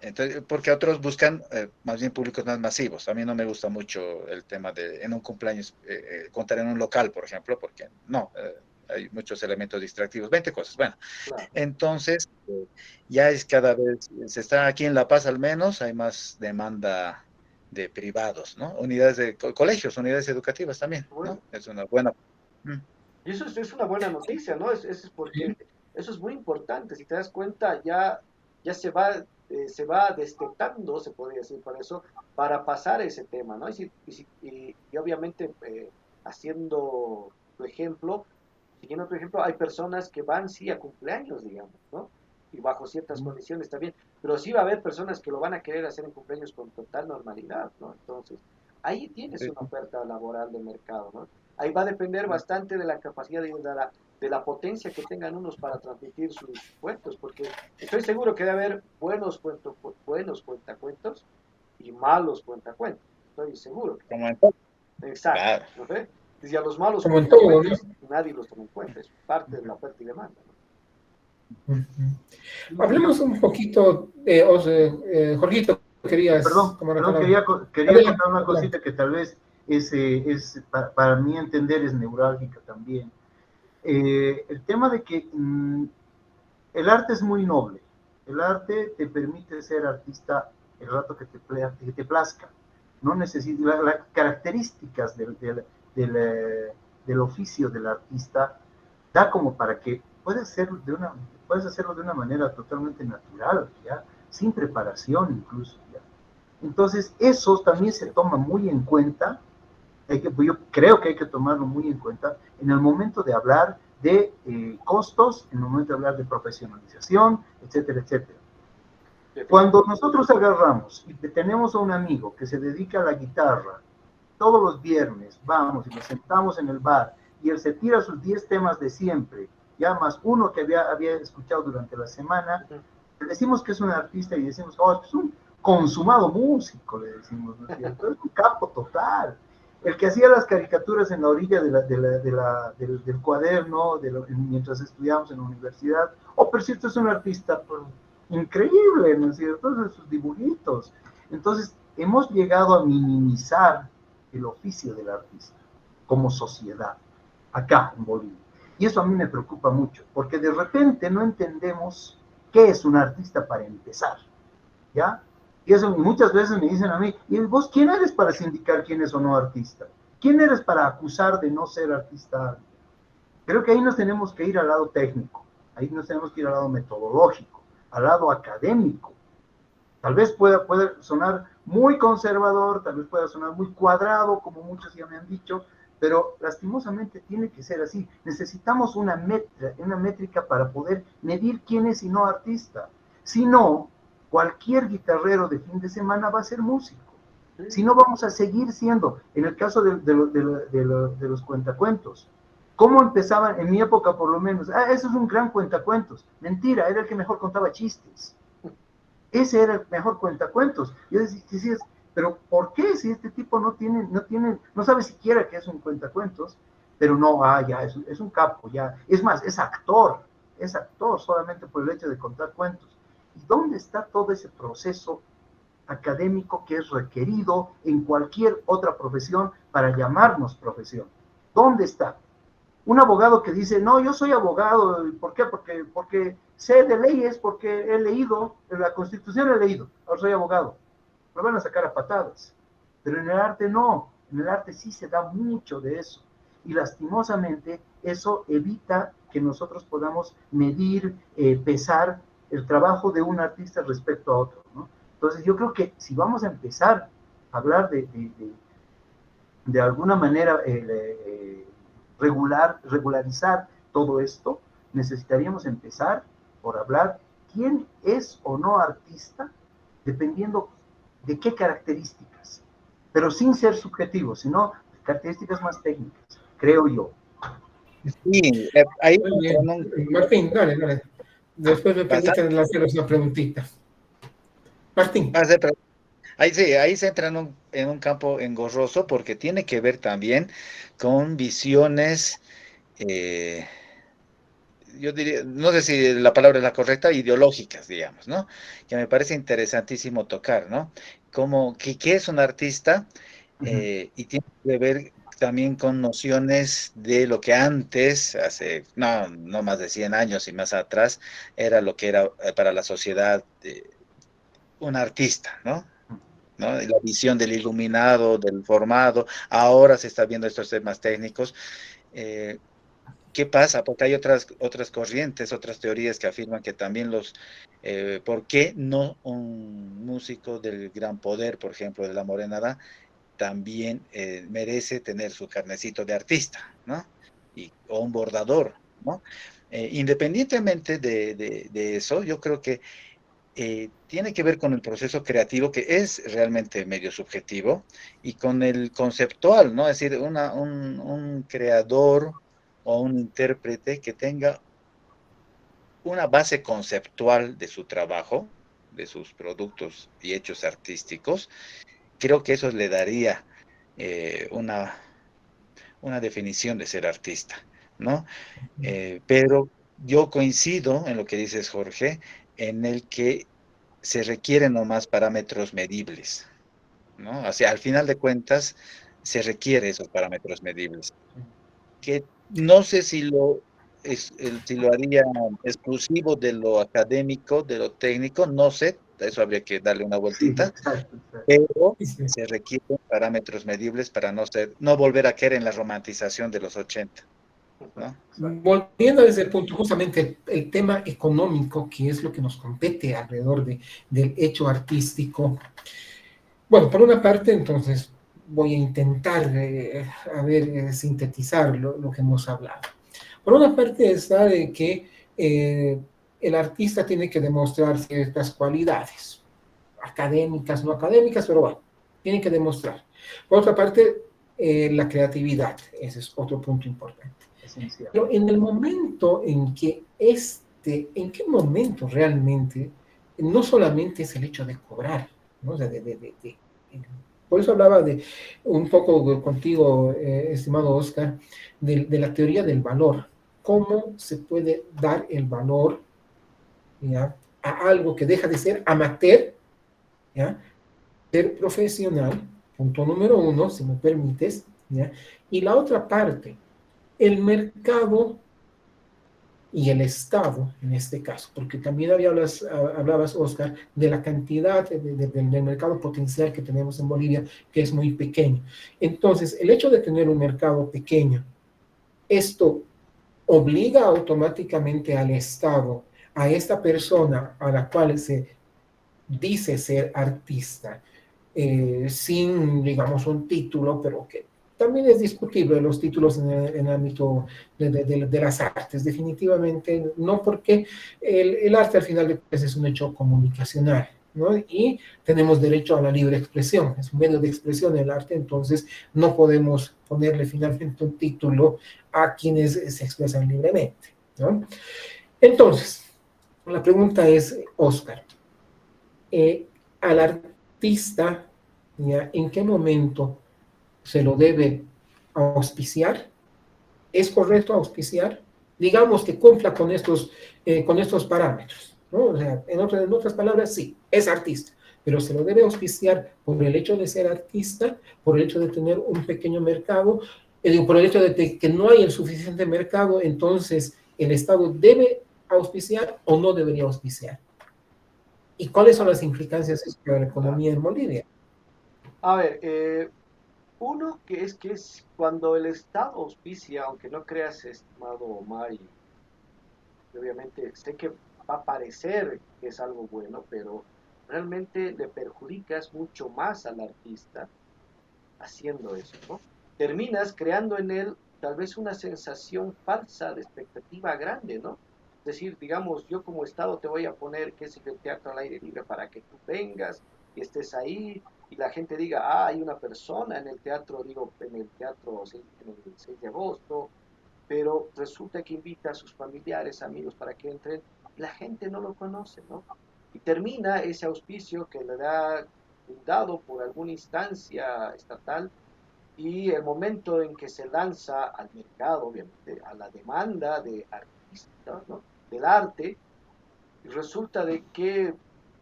Entonces, porque otros buscan más bien públicos más masivos. A mí no me gusta mucho el tema de en un cumpleaños contar en un local, por ejemplo, porque no, hay muchos elementos distractivos, 20 cosas. Bueno, Claro. entonces ya es cada vez, se está aquí en La Paz al menos, hay más demanda de privados, ¿no? Unidades de colegios, unidades educativas también, Bueno, ¿no? Es una buena. Mm. y eso es una buena noticia, ¿no? Es porque eso es muy importante. Si te das cuenta, ya se va destetando, se podría decir, para eso, para pasar ese tema, ¿no? Y obviamente, haciendo tu ejemplo, siguiendo tu ejemplo, hay personas que van, sí, a cumpleaños, digamos, ¿no? Y bajo ciertas condiciones también. Pero sí va a haber personas que lo van a querer hacer en cumpleaños con total normalidad, ¿no? Entonces, ahí tienes Sí, una oferta laboral de mercado, ¿no? Ahí va a depender bastante de la capacidad y de la potencia que tengan unos para transmitir sus cuentos, porque estoy seguro que debe haber buenos cuentacuentos y malos cuentacuentos. Estoy seguro. como en todo. Exacto. Claro. ¿No ve? Y a los malos Como en todo, ¿no? cuentacuentos nadie los toma en cuenta. Es parte de la oferta y demanda, ¿no? Ujú. Yo, Hablemos un poquito de, Jorgito, querías tomar la palabra. quería Adelante, contar una adelante. cosita que tal vez para mí entender es neurálgica también. El tema de que el arte es muy noble. El arte te permite ser artista el rato que te plazca. No necesitas las características del oficio del artista da como para que puedes hacerlo de una manera totalmente natural, ¿ya? Sin preparación incluso, ¿ya? Entonces, eso también se toma muy en cuenta, yo creo que hay que tomarlo muy en cuenta en el momento de hablar de costos, en el momento de hablar de profesionalización, etcétera, etcétera. Cuando Definitivamente. nosotros agarramos y tenemos a un amigo que se dedica a la guitarra, todos los viernes vamos y nos sentamos en el bar y él se tira sus 10 temas de siempre, ya más uno que había escuchado durante la semana, le decimos que es un artista y decimos, oh, es un consumado músico, le decimos, ¿no es cierto? Es un capo total. El que hacía las caricaturas en la orilla del cuaderno mientras estudiábamos en la universidad, oh, por cierto, es un artista pues, increíble, ¿no es cierto? De sus dibujitos. Entonces, hemos llegado a minimizar el oficio del artista como sociedad, acá en Bolivia. Y eso a mí me preocupa mucho, porque de repente no entendemos qué es un artista para empezar, ¿ya? Y eso muchas veces me dicen a mí, ¿y vos quién eres para sindicar quién es o no artista? ¿Quién eres para acusar de no ser artista? Creo que ahí nos tenemos que ir al lado técnico, ahí nos tenemos que ir al lado metodológico, al lado académico. Tal vez pueda sonar muy conservador, tal vez pueda sonar muy cuadrado, como muchos ya me han dicho, pero lastimosamente tiene que ser así. Necesitamos una métrica para poder medir quién es y no artista. Si no, cualquier guitarrero de fin de semana va a ser músico. Si no, vamos a seguir siendo, en el caso de los cuentacuentos, ¿cómo empezaban en mi época por lo menos? Ah, eso es un gran cuentacuentos. Mentira, era el que mejor contaba chistes. Ese era el mejor cuentacuentos. Yo decía, pero ¿por qué si este tipo no sabe siquiera que es un cuentacuentos? Pero no, ya, es un capo, ya. Es más, es actor solamente por el hecho de contar cuentos. ¿Y dónde está todo ese proceso académico que es requerido en cualquier otra profesión para llamarnos profesión? ¿Dónde está? Un abogado que dice, no, yo soy abogado, ¿por qué? Porque sé de leyes, porque he leído, en la Constitución he leído, ahora soy abogado. Me van a sacar a patadas. Pero en el arte no, en el arte sí se da mucho de eso. Y lastimosamente eso evita que nosotros podamos medir, pesar el trabajo de un artista respecto a otro, ¿no? Entonces yo creo que si vamos a empezar a hablar de alguna manera regularizar todo esto, necesitaríamos empezar por hablar quién es o no artista, dependiendo de qué características, pero sin ser subjetivo, sino características más técnicas, creo yo. Sí, ahí Muy bien. Martín, dale. Después me permiten hacer una preguntita. Martín. Ahí sí, ahí se entra en un campo engorroso porque tiene que ver también con visiones, yo diría, no sé si la palabra es la correcta, ideológicas, digamos, ¿no? Que me parece interesantísimo tocar, ¿no? ¿Qué es un artista? Y tiene que ver también con nociones de lo que antes, no más de 100 años y más atrás, era lo que era para la sociedad un artista, ¿no? ¿No? La visión del iluminado, del formado, ahora se está viendo estos temas técnicos. ¿Qué pasa? Porque hay otras corrientes, otras teorías que afirman que también ¿por qué no un músico del gran poder, por ejemplo, de la Morenada, también merece tener su carnecito de artista, ¿no? O un bordador, ¿no? Independientemente de eso, yo creo que tiene que ver con el proceso creativo, que es realmente medio subjetivo, y con el conceptual, ¿no? Es decir, un creador o un intérprete que tenga una base conceptual de su trabajo, de sus productos y hechos artísticos. Creo que eso le daría una definición de ser artista, ¿no? Pero yo coincido en lo que dices, Jorge, en el que se requieren nomás parámetros medibles, ¿no? O sea, al final de cuentas, se requiere esos parámetros medibles. Que no sé si si lo haría exclusivo de lo académico, de lo técnico, no sé, eso habría que darle una Sí, vueltita, exacto. pero Sí. se requieren parámetros medibles para no volver a caer en la romantización de los 80, ¿no? Volviendo a ese punto, justamente el tema económico, que es lo que nos compete alrededor del hecho artístico. Bueno, por una parte, entonces, voy a intentar sintetizar lo que hemos hablado. Por una parte está de que el artista tiene que demostrar ciertas cualidades, académicas, no académicas, pero bueno, tiene que demostrar. Por otra parte, la creatividad, ese es otro punto importante. Esencial. Pero en el momento en que ¿en qué momento realmente no solamente es el hecho de cobrar, ¿no? Por eso hablaba un poco contigo, estimado Oscar, de la teoría del valor. ¿Cómo se puede dar el valor, ¿ya?, a algo que deja de ser amateur, ¿ya?, ser profesional? Punto número uno, si me permites, ¿ya? Y la otra parte, el mercado y el Estado, en este caso, porque también hablabas, Oscar, de la cantidad del mercado potencial que tenemos en Bolivia, que es muy pequeño. Entonces, el hecho de tener un mercado pequeño, esto obliga automáticamente al Estado, a esta persona a la cual se dice ser artista, sin, digamos, un título, pero que también es discutible los títulos en el ámbito de las artes, definitivamente, no porque el arte al final de cuentas es un hecho comunicacional, ¿no? Y tenemos derecho a la libre expresión, es un medio de expresión el arte, entonces no podemos ponerle finalmente un título a quienes se expresan libremente, ¿no? Entonces, la pregunta es, Oscar, eh, al artista, ¿ya? ¿En qué momento se lo debe auspiciar? ¿Es correcto auspiciar? Digamos que cumpla con estos parámetros, ¿no? O sea, en otras palabras, sí, es artista, pero se lo debe auspiciar por el hecho de ser artista, por el hecho de tener un pequeño mercado, por el hecho de que no hay el suficiente mercado, entonces el Estado debe auspiciar o no debería auspiciar. ¿Y cuáles son las implicancias para la Claro. economía en Bolivia? A ver, uno que es cuando el Estado auspicia, aunque no creas, estimado Omar, y obviamente sé que va a parecer que es algo bueno, pero realmente le perjudicas mucho más al artista haciendo eso, ¿no? Terminas creando en él tal vez una sensación falsa de expectativa grande, ¿no? Es decir, digamos, yo como Estado te voy a poner, qué sé yo, el teatro al aire libre para que tú vengas y estés ahí y la gente diga, ah, hay una persona en el teatro, digo, en el teatro en el 6 de agosto, pero resulta que invita a sus familiares, amigos para que entren, y la gente no lo conoce, ¿no? Y termina ese auspicio que le da dado por alguna instancia estatal y el momento en que se lanza al mercado, obviamente, a la demanda de artistas, ¿no? Del arte, resulta de que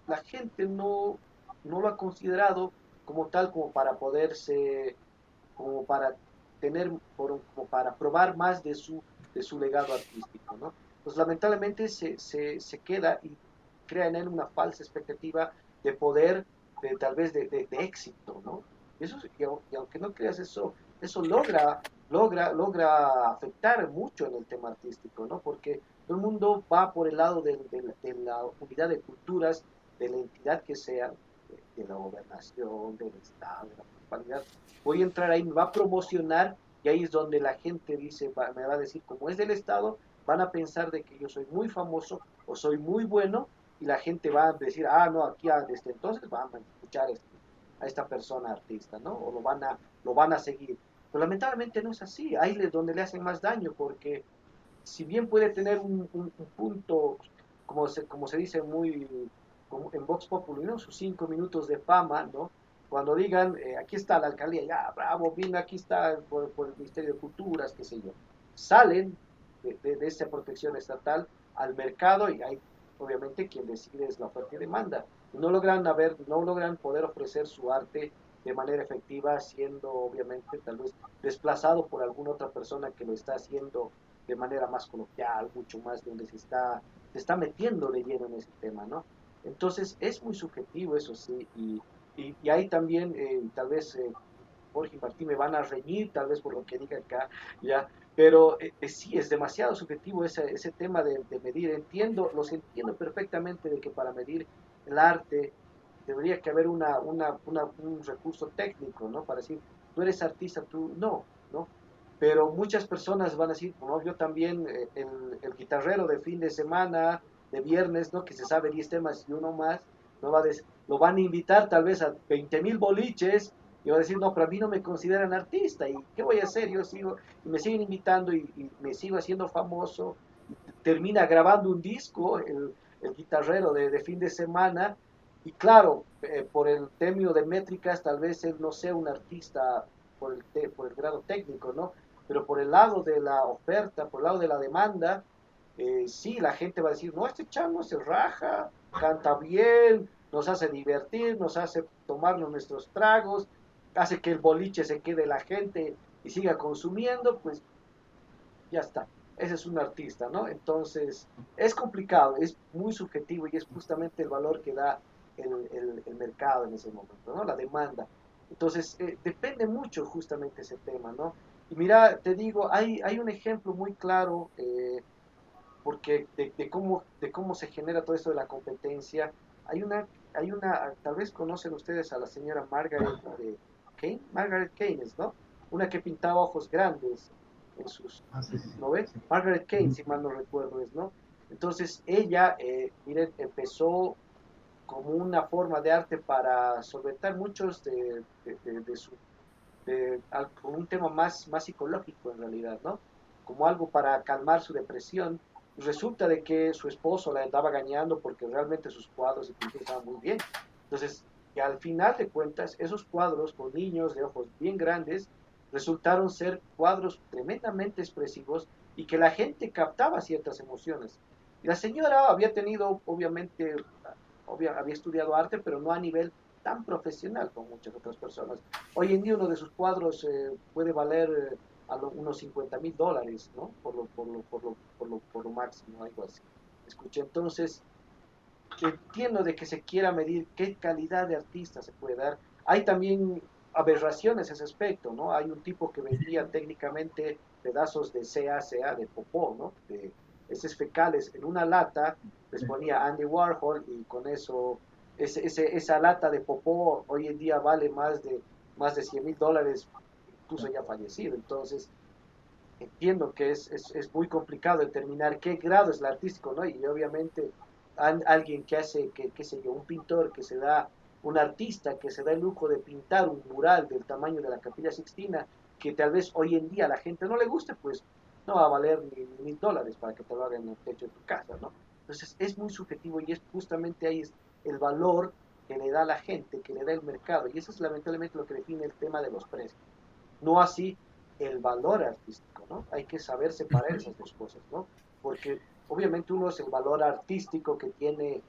la gente no lo ha considerado como tal, como para poderse, como para tener, como para probar más de su legado artístico, ¿no? Pues lamentablemente se queda y crea en él una falsa expectativa de poder, de, tal vez de éxito, ¿no? Y aunque no creas eso, eso logra afectar mucho en el tema artístico, ¿no? Porque todo el mundo va por el lado de la unidad de culturas, de la entidad que sea, de la gobernación, del Estado, de la municipalidad. Voy a entrar ahí, me va a promocionar y ahí es donde la gente dice, me va a decir, como es del Estado, van a pensar de que yo soy muy famoso o soy muy bueno y la gente va a decir, ah, no, aquí desde entonces van a escuchar a esta persona artista, ¿no? O lo van a seguir. Pero lamentablemente no es así, ahí es donde le hacen más daño porque si bien puede tener un punto, como se dice muy como en Vox Populi, ¿no? Sus 5 minutos de fama, ¿no? Cuando digan, aquí está la alcaldía, ya, bravo, bien, aquí está por el Ministerio de Culturas, qué sé yo. Salen de esta protección estatal al mercado y hay, obviamente, quien decide es la oferta y demanda. Y no logran poder ofrecer su arte de manera efectiva, siendo, obviamente, tal vez desplazado por alguna otra persona que lo está haciendo de manera más coloquial, mucho más donde se está metiendo de lleno en ese tema, ¿no? Entonces es muy subjetivo, eso sí, y ahí también tal vez Jorge y Martín me van a reñir, tal vez por lo que diga acá, ya, pero sí, es demasiado subjetivo ese tema de medir. Los entiendo perfectamente de que para medir el arte debería que haber un recurso técnico, ¿no? Para decir, tú eres artista, tú no, ¿no? Pero muchas personas van a decir, no, yo también, el guitarrero de fin de semana, de viernes, ¿no? Que se sabe 10 temas y uno más, ¿no? Lo van a invitar tal vez a 20,000 boliches y va a decir, no, pero a mí no me consideran artista, ¿y qué voy a hacer? Yo sigo, y me siguen invitando y me sigo haciendo famoso, y termina grabando un disco, el guitarrero de fin de semana, y claro, por el término de métricas, tal vez él no sea un artista por el grado técnico, ¿no? Pero por el lado de la oferta, por el lado de la demanda, sí, la gente va a decir, no, este chango se raja, canta bien, nos hace divertir, nos hace tomarnos nuestros tragos, hace que el boliche se quede la gente y siga consumiendo, pues ya está. ese es un artista, ¿no? Entonces, es complicado, es muy subjetivo y es justamente el valor que da el mercado en ese momento, ¿no? La demanda. Entonces, depende mucho justamente ese tema, ¿no? Y mira, te digo, hay un ejemplo muy claro porque de cómo se genera todo esto de la competencia. Tal vez conocen ustedes a la señora Margaret Keynes, ¿no? Una que pintaba ojos grandes en sus, Ah, sí, sí, ¿no ve? sí. Margaret Keynes, si mal no recuerdo es, ¿no? Entonces ella, miren, empezó como una forma de arte para solventar muchos de su con un tema más psicológico en realidad, ¿no? Como algo para calmar su depresión. Resulta de que su esposo la andaba engañando porque realmente sus cuadros y pinturas estaban muy bien. Entonces, que al final de cuentas, esos cuadros con niños de ojos bien grandes resultaron ser cuadros tremendamente expresivos y que la gente captaba ciertas emociones. Y la señora había tenido, obviamente, había estudiado arte, pero no a nivel tan profesional como muchas otras personas. Hoy en día uno de sus cuadros puede valer unos $50,000, ¿no? Por lo máximo, algo así. Escuché, entonces, entiendo de que se quiera medir qué calidad de artista se puede dar. Hay también aberraciones en ese aspecto, ¿no? Hay un tipo que vendía técnicamente pedazos de CACA, de popó, ¿no? De heces fecales en una lata, les ponía Andy Warhol y con eso, esa lata de popó hoy en día vale más de $100,000, incluso ya fallecido. Entonces, entiendo que es muy complicado determinar qué grado es el artístico, ¿no? Y obviamente alguien que hace, qué sé yo, un pintor que se da, un artista que se da el lujo de pintar un mural del tamaño de la Capilla Sixtina, que tal vez hoy en día a la gente no le guste, pues no va a valer ni $1,000 para que te lo hagan en el techo de tu casa, ¿no? Entonces es muy subjetivo y es justamente ahí es el valor que le da la gente, que le da el mercado, y eso es lamentablemente lo que define el tema de los precios. No así el valor artístico, ¿no? Hay que saber separar esas dos cosas, ¿no? Porque obviamente uno es el valor artístico que tiene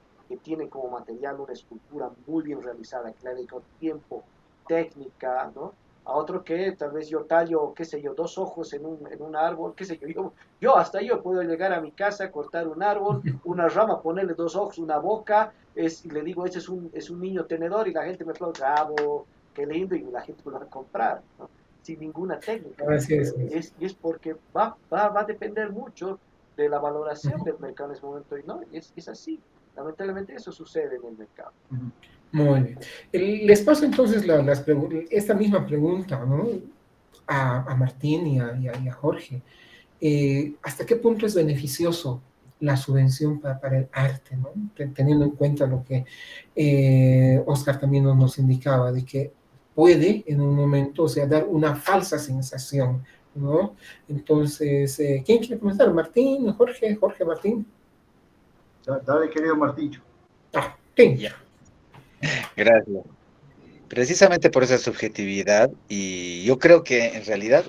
como material una escultura muy bien realizada, que le ha dedicado tiempo, técnica, ¿no? A otro que tal vez yo tallo, qué sé yo, dos ojos en un árbol, qué sé yo, hasta yo puedo llegar a mi casa, cortar un árbol, una rama, ponerle dos ojos, una boca, y le digo, ese es un niño tenedor y la gente me aplaude, bravo, qué lindo, y la gente lo va a comprar, ¿no? Sin ninguna técnica. Así es. Y es porque va a depender mucho de la valoración del mercado en ese momento, y no, es así. Lamentablemente eso sucede en el mercado. Muy bien. Les paso entonces esta misma pregunta, ¿no? A Martín y a Jorge. ¿Hasta qué punto es beneficioso la subvención para el arte, ¿no? Teniendo en cuenta lo que Oscar también nos indicaba, de que puede en un momento, o sea, dar una falsa sensación, ¿no? Entonces, ¿quién quiere comenzar? ¿Martín? ¿Jorge Martín? Dale, querido Martillo. Martín. Ya, gracias. Precisamente por esa subjetividad, y yo creo que en realidad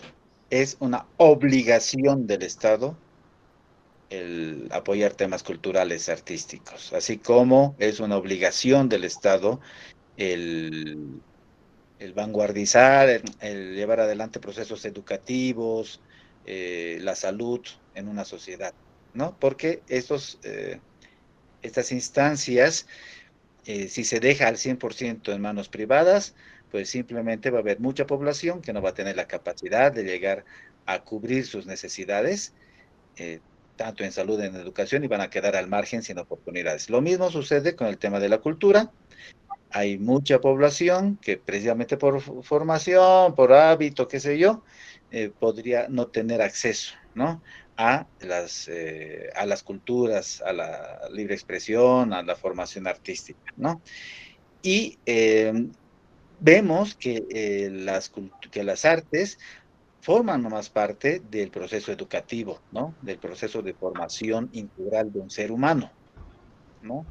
es una obligación del Estado el apoyar temas culturales artísticos, así como es una obligación del Estado el vanguardizar, el llevar adelante procesos educativos, la salud en una sociedad, ¿no? Porque estas instancias, si se deja al 100% en manos privadas, pues simplemente va a haber mucha población que no va a tener la capacidad de llegar a cubrir sus necesidades, eh, tanto en salud, en educación, y van a quedar al margen sin oportunidades. Lo mismo sucede con el tema de la cultura. Hay mucha población que precisamente por formación, por hábito, qué sé yo, podría no tener acceso, ¿no? A las culturas, a la libre expresión, a la formación artística, ¿no? Y vemos que las artes forman más parte del proceso educativo, ¿no? Del proceso de formación integral de un ser humano, ¿no?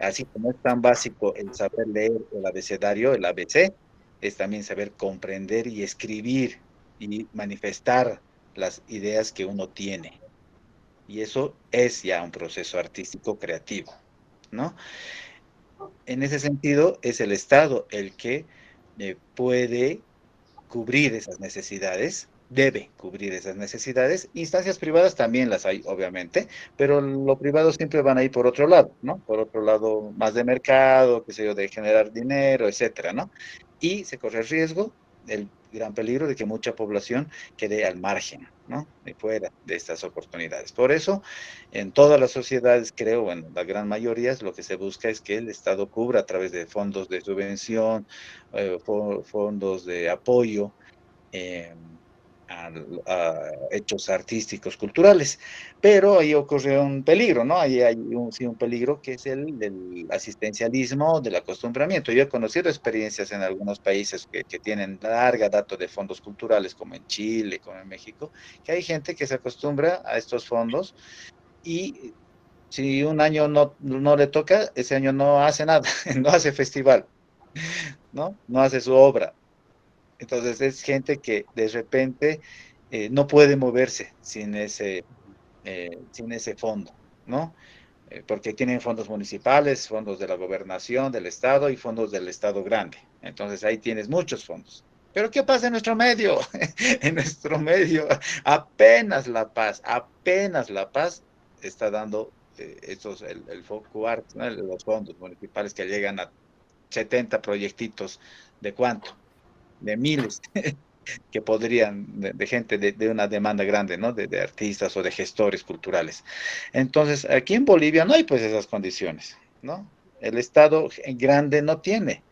Así como es tan básico el saber leer el abecedario, el ABC, es también saber comprender y escribir y manifestar las ideas que uno tiene. Y eso es ya un proceso artístico creativo, ¿no? En ese sentido, es el Estado el que puede cubrir esas necesidades, debe cubrir esas necesidades. Instancias privadas también las hay, obviamente, pero lo privado siempre van a ir por otro lado, ¿no? Por otro lado, más de mercado, qué sé yo, de generar dinero, etcétera, ¿no? Y se corre el riesgo, el gran peligro de que mucha población quede al margen, ¿no? De fuera de estas oportunidades. Por eso, en todas las sociedades, creo, en la gran mayoría, lo que se busca es que el Estado cubra a través de fondos de subvención, fondos de apoyo, eh, a hechos artísticos, culturales. Pero ahí ocurre un peligro, ¿no? Ahí hay sí, un peligro que es el del asistencialismo, del acostumbramiento. Yo he conocido experiencias en algunos países que tienen larga data de fondos culturales, como en Chile, como en México, que hay gente que se acostumbra a estos fondos y si un año no le toca, ese año no hace nada, no hace festival, ¿no? No hace su obra. Entonces es gente que de repente no puede moverse sin ese fondo, ¿no? Porque tienen fondos municipales, fondos de la gobernación, del Estado y fondos del Estado grande. Entonces ahí tienes muchos fondos. Pero ¿qué pasa en nuestro medio? En nuestro medio apenas La Paz está dando el FOCUART, ¿no? Los fondos municipales que llegan a 70 proyectitos. ¿De cuánto? De miles que podrían, de gente de una demanda grande, ¿no? De artistas o de gestores culturales. Entonces, aquí en Bolivia no hay pues esas condiciones, ¿no? El Estado grande no tiene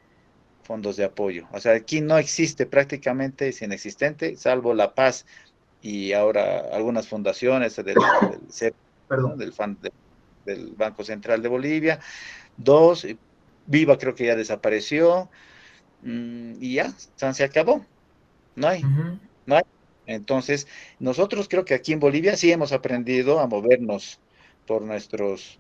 fondos de apoyo. O sea, aquí no existe prácticamente, es inexistente, salvo La Paz y ahora algunas fundaciones ¿no? Perdón. Del Banco Central de Bolivia. Dos, Viva creo que ya desapareció, y ya, se acabó. No hay, Ujú. no hay. Entonces, nosotros creo que aquí en Bolivia sí hemos aprendido a movernos por nuestros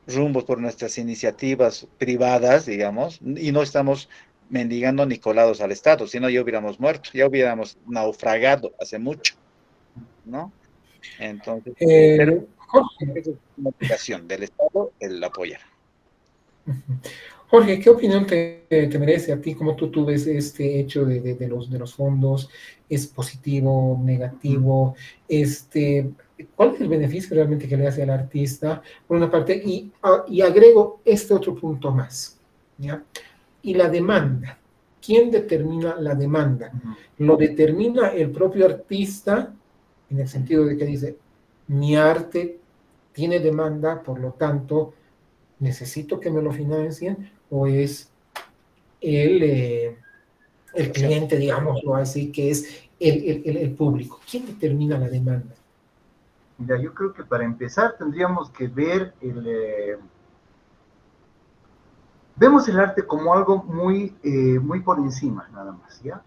rumbos, por nuestras iniciativas privadas, digamos, y no estamos mendigando ni colados al Estado, sino ya hubiéramos muerto, ya hubiéramos naufragado hace mucho, ¿no? Entonces, pero Jorge, esa es una obligación del Estado el apoyar. Jorge, ¿qué opinión te merece a ti? ¿Cómo tú ves este hecho de los fondos? ¿Es positivo, negativo? ¿Cuál es el beneficio realmente que le hace al artista? Por una parte, y agrego este otro punto más, ¿ya? Y la demanda. ¿Quién determina la demanda? ¿Lo determina el propio artista en el sentido de que dice, mi arte tiene demanda, por lo tanto, necesito que me lo financien, o es el cliente, digámoslo así, que es el público? ¿Quién determina la demanda? Mira, yo creo que para empezar tendríamos que ver vemos el arte como algo muy por encima, nada más, ¿ya?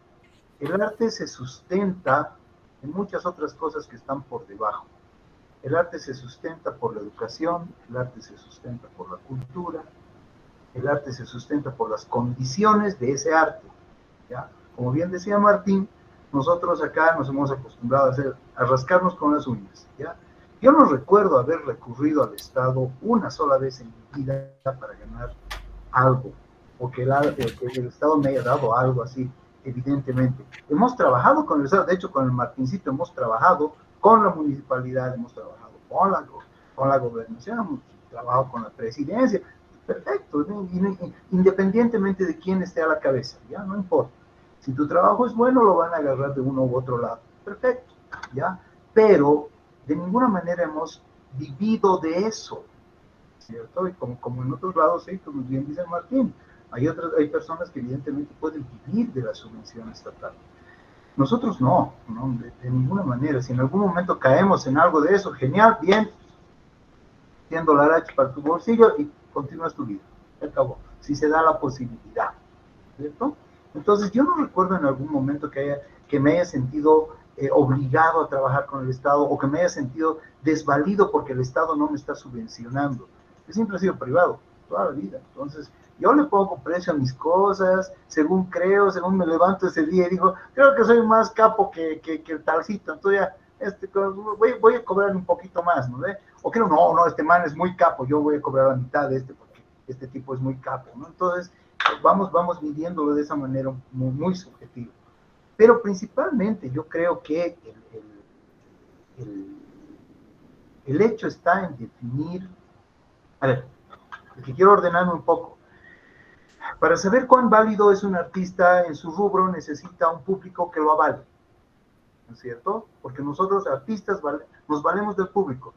El arte se sustenta en muchas otras cosas que están por debajo. El arte se sustenta por la educación, el arte se sustenta por la cultura, el arte se sustenta por las condiciones de ese arte, ¿ya? Como bien decía Martín, nosotros acá nos hemos acostumbrado a rascarnos con las uñas, ¿ya? Yo no recuerdo haber recurrido al Estado una sola vez en mi vida para ganar algo, o que el Estado me haya dado algo así, evidentemente. Hemos trabajado con el Estado, de hecho con el Martincito hemos trabajado con la municipalidad, hemos trabajado con la gobernación, hemos trabajado con la presidencia, perfecto, independientemente de quién esté a la cabeza, ya no importa. Si tu trabajo es bueno, lo van a agarrar de uno u otro lado, perfecto, ya, pero de ninguna manera hemos vivido de eso, ¿cierto? Y como en otros lados, sí, como bien dice Martín, hay personas que evidentemente pueden vivir de la subvención estatal. Nosotros no, de ninguna manera. Si en algún momento caemos en algo de eso, genial, bien, $100 para tu bolsillo y continúas tu vida. Se acabó. Si se da la posibilidad, ¿cierto? Entonces yo no recuerdo en algún momento que me haya sentido obligado a trabajar con el Estado o que me haya sentido desvalido porque el Estado no me está subvencionando. Yo siempre he sido privado, toda la vida. Entonces, yo le pongo precio a mis cosas, según creo, según me levanto ese día y digo, creo que soy más capo que el talcito, entonces ya, voy a cobrar un poquito más, ¿no? O creo, no, este man es muy capo, yo voy a cobrar la mitad de porque este tipo es muy capo, ¿no? Entonces, vamos midiéndolo de esa manera muy, muy subjetiva. Pero principalmente yo creo que el, el hecho está en definir, a ver, el que quiero ordenarme un poco. Para saber cuán válido es un artista en su rubro, necesita un público que lo avale, ¿no es cierto? Porque nosotros, artistas, nos valemos del público.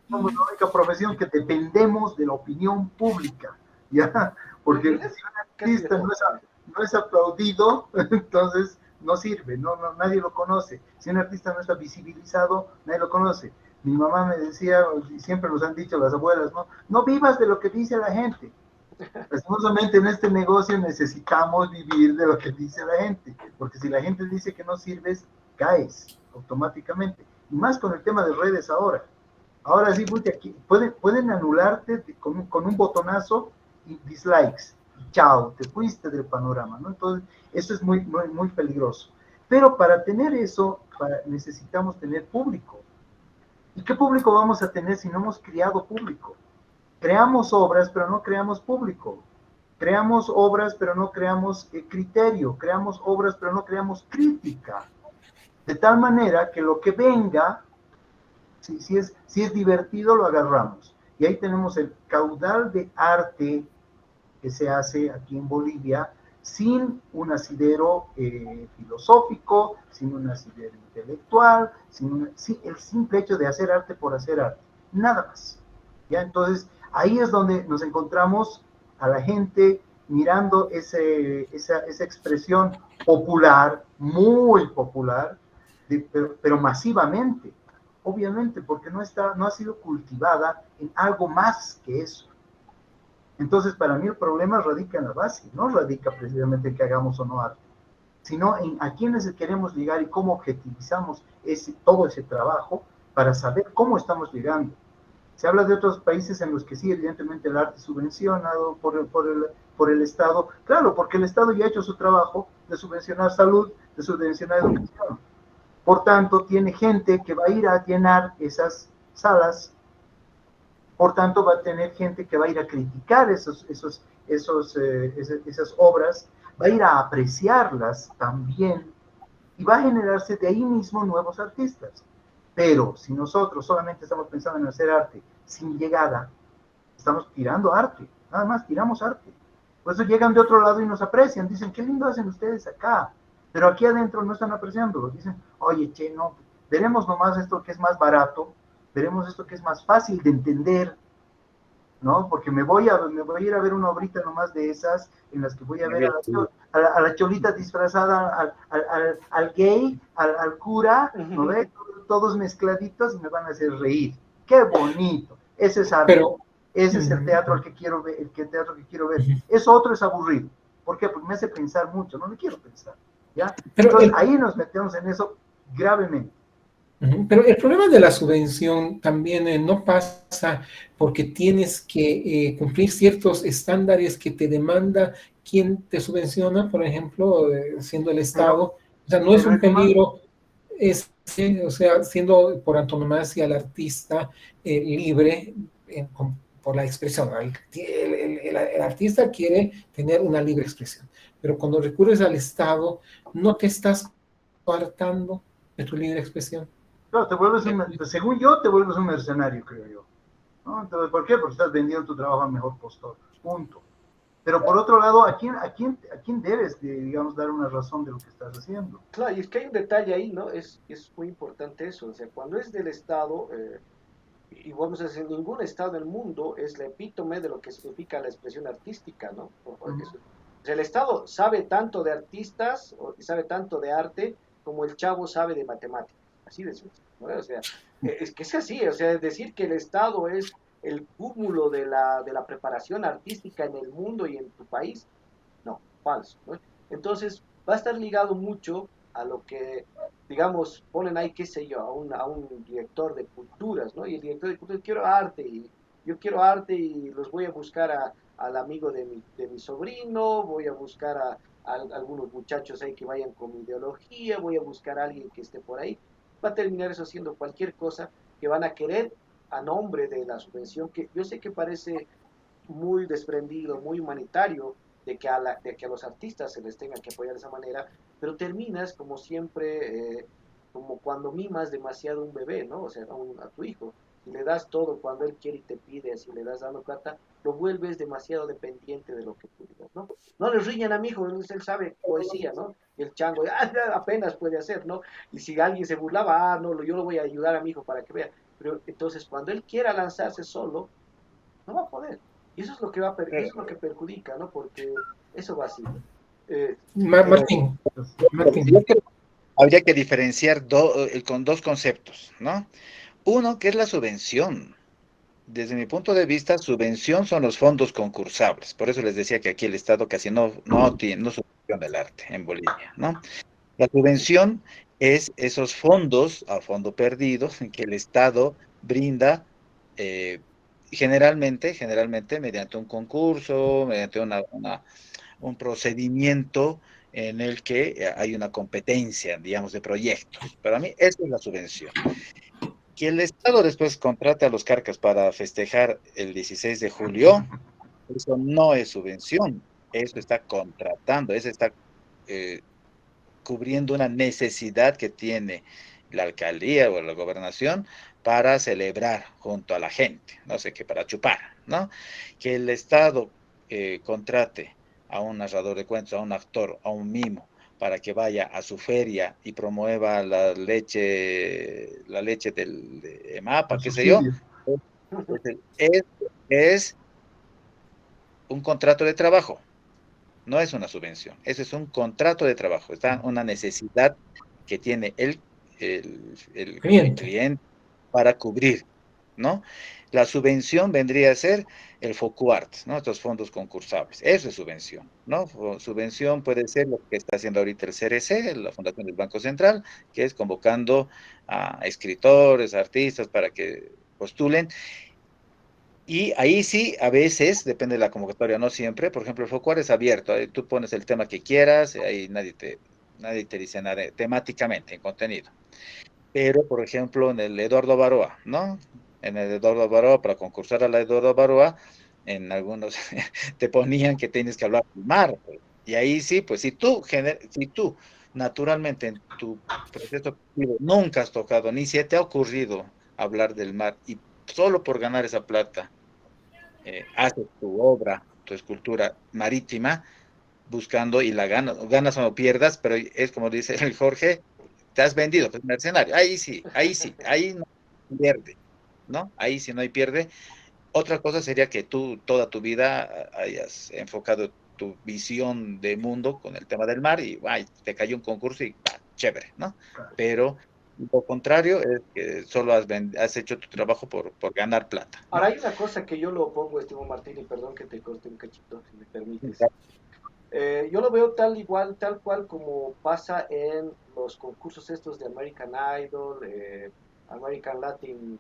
Somos la única profesión que dependemos de la opinión pública, ¿ya? Porque si un artista no es aplaudido, entonces no sirve, nadie lo conoce. Si un artista no está visibilizado, nadie lo conoce. Mi mamá me decía, y siempre nos han dicho las abuelas, no vivas de lo que dice la gente. Lastimosamente en este negocio necesitamos vivir de lo que dice la gente, porque si la gente dice que no sirves, caes automáticamente. Y más con el tema de redes ahora. Ahora sí, aquí, pueden anularte con un botonazo y dislikes. Y chao, te fuiste del panorama, ¿no? Entonces, eso es muy peligroso. Pero para tener eso, necesitamos tener público. ¿Y qué público vamos a tener si no hemos criado público? Creamos obras, pero no creamos público. Creamos obras, pero no creamos criterio. Creamos obras, pero no creamos crítica. De tal manera que lo que venga, si es divertido, lo agarramos. Y ahí tenemos el caudal de arte que se hace aquí en Bolivia sin un asidero filosófico, sin un asidero intelectual, sin el simple hecho de hacer arte por hacer arte. Nada más. ¿Ya? Entonces, ahí es donde nos encontramos a la gente mirando esa expresión popular, muy popular, pero masivamente, obviamente, porque no ha sido cultivada en algo más que eso. Entonces, para mí el problema radica en la base, no radica precisamente en que hagamos o no arte, sino en a quiénes queremos llegar y cómo objetivizamos todo ese trabajo para saber cómo estamos llegando. Se habla de otros países en los que sí, evidentemente el arte es subvencionado por el Estado, claro, porque el Estado ya ha hecho su trabajo de subvencionar salud, de subvencionar educación. Por tanto, tiene gente que va a ir a llenar esas salas. Por tanto, va a tener gente que va a ir a criticar esas obras, va a ir a apreciarlas también y va a generarse de ahí mismo nuevos artistas. Pero si nosotros solamente estamos pensando en hacer arte sin llegada, estamos tirando arte, nada más tiramos arte. Por eso llegan de otro lado y nos aprecian, dicen, qué lindo hacen ustedes acá, pero aquí adentro no están apreciándolo, dicen, oye, che, no, veremos nomás esto que es más barato, veremos esto que es más fácil de entender, ¿no? Porque me voy a ir a ver una obrita nomás de esas, en las que voy a ver a la cholita disfrazada, al gay, al cura, ¿no ve? Todos mezcladitos y me van a hacer reír. ¡Qué bonito! Ese es arte. Ese es el teatro al que quiero ver, teatro que quiero ver. Eso otro es aburrido. ¿Por qué? Porque me hace pensar mucho, no me quiero pensar, ¿ya? Entonces ahí nos metemos en eso gravemente. Pero el problema de la subvención también no pasa porque tienes que cumplir ciertos estándares que te demanda quien te subvenciona, por ejemplo, siendo el Estado. O sea, no es un peligro, o sea, siendo por antonomasia el artista libre por la expresión. El artista quiere tener una libre expresión, pero cuando recurres al Estado, no te estás coartando de tu libre expresión. No, según yo, te vuelves un mercenario, creo yo. ¿No? Entonces, ¿por qué? Porque estás vendiendo tu trabajo al mejor postor. Punto. Pero por otro lado, ¿a quién debes, digamos, dar una razón de lo que estás haciendo? Claro, y es que hay un detalle ahí, ¿no? Es muy importante eso. O sea, cuando es del Estado, y vamos a decir, ningún Estado del mundo es la epítome de lo que significa la expresión artística, ¿no? O sea, el Estado sabe tanto de artistas, o sabe tanto de arte, como el chavo sabe de matemáticas. Así de simple, ¿no? O sea, es que es así, o sea, decir que el Estado es el cúmulo de la preparación artística en el mundo y en tu país, no, falso, ¿no? Entonces, va a estar ligado mucho a lo que, digamos, ponen ahí, qué sé yo, a un director de culturas, ¿no? Y el director de culturas, yo quiero arte y los voy a buscar al amigo de mi sobrino, voy a buscar a algunos muchachos ahí que vayan con mi ideología, voy a buscar a alguien que esté por ahí. Va a terminar eso haciendo cualquier cosa que van a querer a nombre de la subvención, que yo sé que parece muy desprendido, muy humanitario, de que a los artistas se les tenga que apoyar de esa manera, pero terminas como siempre, como cuando mimas demasiado a un bebé, ¿no? O sea, a tu hijo. Si le das todo cuando él quiere y te pide, si le das dando plata, lo vuelves demasiado dependiente de lo que tú digas, ¿no? No le riñan a mi hijo, él sabe poesía, ¿no? Y el chango apenas puede hacer, ¿no? Y si alguien se burlaba, no, yo lo voy a ayudar a mi hijo para que vea. Pero entonces, cuando él quiera lanzarse solo, no va a poder. Y eso es lo que eso es lo que perjudica, ¿no? Porque eso va así. Pero Martín, Yo Martín. creo que habría que diferenciar con dos conceptos, ¿no? Uno, que es la subvención. Desde mi punto de vista, subvención son los fondos concursables. Por eso les decía que aquí el Estado casi no subvenciona el arte en Bolivia, ¿no? La subvención es esos fondos a fondo perdido que el Estado brinda eh, generalmente mediante un concurso, mediante un procedimiento en el que hay una competencia, digamos, de proyectos. Para mí, eso es la subvención. Que el Estado después contrate a los carcas para festejar el 16 de julio, eso no es subvención, eso está contratando, eso está eh, cubriendo una necesidad que tiene la alcaldía o la gobernación para celebrar junto a la gente, no sé qué, para chupar, ¿no? Que el Estado contrate a un narrador de cuentos, a un actor, a un mimo, para que vaya a su feria y promueva la leche de El Emapa, qué sé yo, subsidio. es, es un contrato de trabajo. No es una subvención, eso es un contrato de trabajo, está una necesidad que tiene el Cliente. cliente para cubrir, ¿no? La subvención vendría a ser el FOCUART, ¿no? Estos fondos concursables, eso es subvención, ¿no? Subvención puede ser lo que está haciendo ahorita el CRC, la Fundación del Banco Central, que es convocando a escritores, artistas para que postulen y ahí sí, a veces, depende de la convocatoria, no siempre. Por ejemplo, el FOCUAR es abierto. Ahí tú pones el tema que quieras, ahí nadie te dice nada temáticamente en contenido. Pero, por ejemplo, en el Eduardo Baroa, ¿no? En el Eduardo Baroa, para concursar a la Eduardo Baroa, en algunos te ponían que tienes que hablar del mar. Y ahí sí, pues si tú naturalmente en tu proceso activo nunca has tocado, ni se te ha ocurrido hablar del mar, y solo por ganar esa plata haces tu obra, tu escultura marítima, buscando y la ganas o no pierdas, pero es como dice el Jorge, te has vendido, pues mercenario. Ahí no pierde, ¿no? Ahí sí no hay pierde. Otra cosa sería que tú toda tu vida hayas enfocado tu visión de mundo con el tema del mar y ay, te cayó un concurso y chévere, ¿no? Pero lo contrario es que solo has hecho tu trabajo por ganar plata, ahora ¿no? hay una cosa que yo lo pongo, Esteban Martín, y perdón que te corte un cachito, si me permites. Yo lo veo tal cual como pasa en los concursos estos de American Idol, American Latin,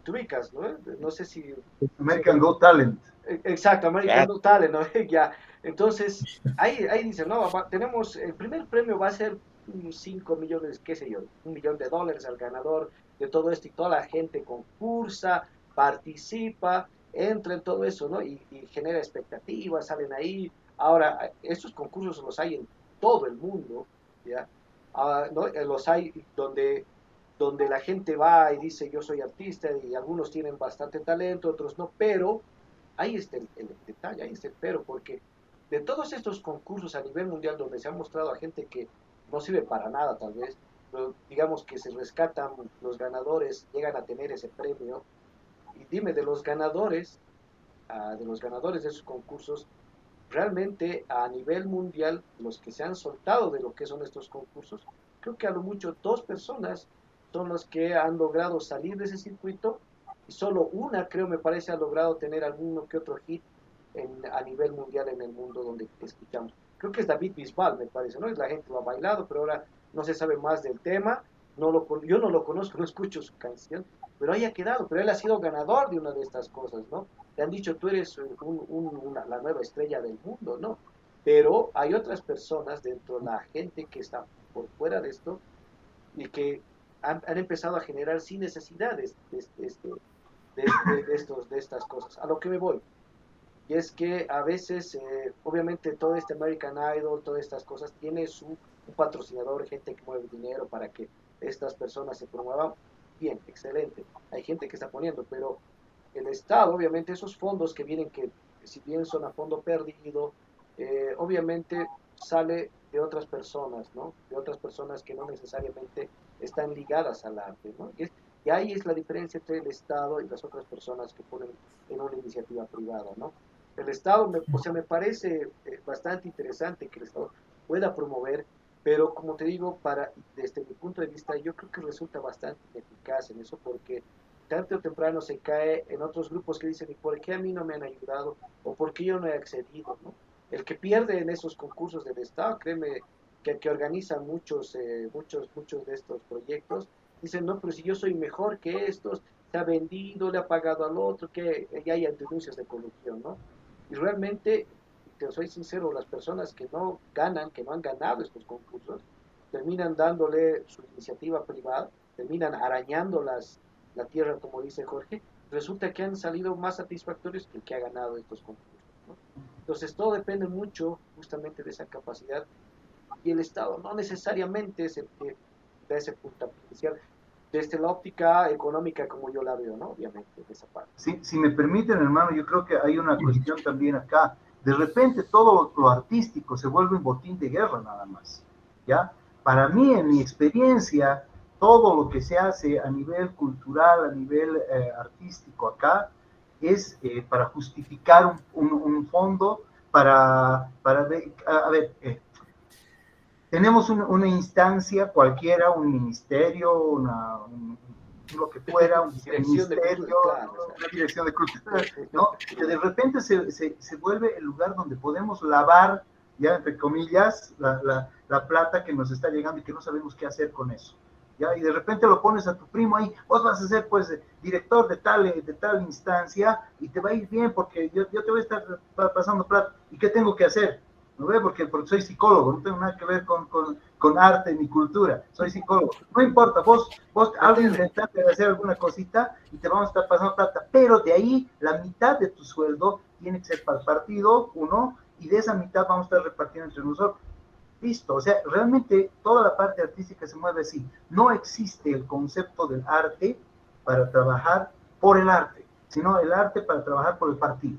te ubicas, ¿no? No sé si American Go Talent. exacto, American Claro. Got Talent, ¿no? Ya. Entonces, ahí dicen, no, tenemos, el primer premio va a ser 5 millones, qué sé yo, $1 millón al ganador de todo esto y toda la gente concursa, participa, entra en todo eso, ¿no? Y genera expectativas, salen ahí. Ahora, estos concursos los hay en todo el mundo, ¿ya? ¿No? Los hay donde la gente va y dice yo soy artista y algunos tienen bastante talento, otros no, pero ahí está el detalle, ahí está el pero, porque de todos estos concursos a nivel mundial donde se ha mostrado a gente que no sirve para nada tal vez, pero digamos que se rescatan los ganadores, llegan a tener ese premio, y dime, de los ganadores de esos concursos, realmente a nivel mundial, los que se han soltado de lo que son estos concursos, creo que a lo mucho 2 personas son los que han logrado salir de ese circuito y solo una, creo, me parece, ha logrado tener alguno que otro hit a nivel mundial en el mundo donde escuchamos. Creo que es David Bisbal, me parece, ¿no? La gente lo ha bailado, pero ahora no se sabe más del tema. Yo no lo conozco, no escucho su canción, pero ahí ha quedado. Pero él ha sido ganador de una de estas cosas, ¿no? Te han dicho tú eres la nueva estrella del mundo, ¿no? Pero hay otras personas dentro de la gente que está por fuera de esto y que han empezado a generar sin necesidades de estas cosas. A lo que me voy. y es que a veces, obviamente, todo este American Idol, todas estas cosas, tiene un patrocinador, gente que mueve dinero para que estas personas se promuevan. Bien, excelente. Hay gente que está poniendo, pero el Estado, obviamente, esos fondos que vienen, que si bien son a fondo perdido, obviamente sale de otras personas, ¿no? De otras personas que no necesariamente están ligadas al arte, ¿no? Y ahí es la diferencia entre el Estado y las otras personas que ponen en una iniciativa privada, ¿no? El Estado, o sea, me parece bastante interesante que el Estado pueda promover, pero como te digo, desde mi punto de vista, yo creo que resulta bastante eficaz en eso, porque tarde o temprano se cae en otros grupos que dicen, ¿y por qué a mí no me han ayudado? ¿O por qué yo no he accedido? ¿No? El que pierde en esos concursos del Estado, créeme, que organizan muchos de estos proyectos, dicen, no, pero si yo soy mejor que estos, se ha vendido, le ha pagado al otro, que ya hay denuncias de corrupción, ¿no? Y realmente, te soy sincero, las personas que no ganan, que no han ganado estos concursos, terminan dándole su iniciativa privada, terminan arañando la tierra, como dice Jorge, resulta que han salido más satisfactorios que el que ha ganado estos concursos, ¿no? Entonces todo depende mucho justamente de esa capacidad, y el Estado no necesariamente es el que da ese puntapié inicial desde la óptica económica como yo la veo, ¿no? Obviamente, de esa parte. Si me permiten, hermano, yo creo que hay una cuestión también acá. De repente todo lo artístico se vuelve un botín de guerra nada más, ¿ya? Para mí, en mi experiencia, todo lo que se hace a nivel cultural, a nivel artístico acá, es para justificar un fondo, para ver, a ver, tenemos una instancia cualquiera, un ministerio, lo que fuera, un ministerio, claro, una dirección de cultura, ¿no? Que de repente se vuelve el lugar donde podemos lavar, ya entre comillas, la plata que nos está llegando y que no sabemos qué hacer con eso. ¿Ya? Y de repente lo pones a tu primo ahí, vos vas a ser pues director de tal instancia y te va a ir bien porque yo te voy a estar pasando plata. ¿Y qué tengo que hacer? ¿No ve? Porque soy psicólogo, no tengo nada que ver con arte ni cultura, soy psicólogo. No importa, vos algo intentaste hacer alguna cosita y te vamos a estar pasando plata, pero de ahí la mitad de tu sueldo tiene que ser para el partido, uno, y de esa mitad vamos a estar repartiendo entre nosotros. Listo, o sea, realmente toda la parte artística se mueve así. No existe el concepto del arte para trabajar por el arte, sino el arte para trabajar por el partido.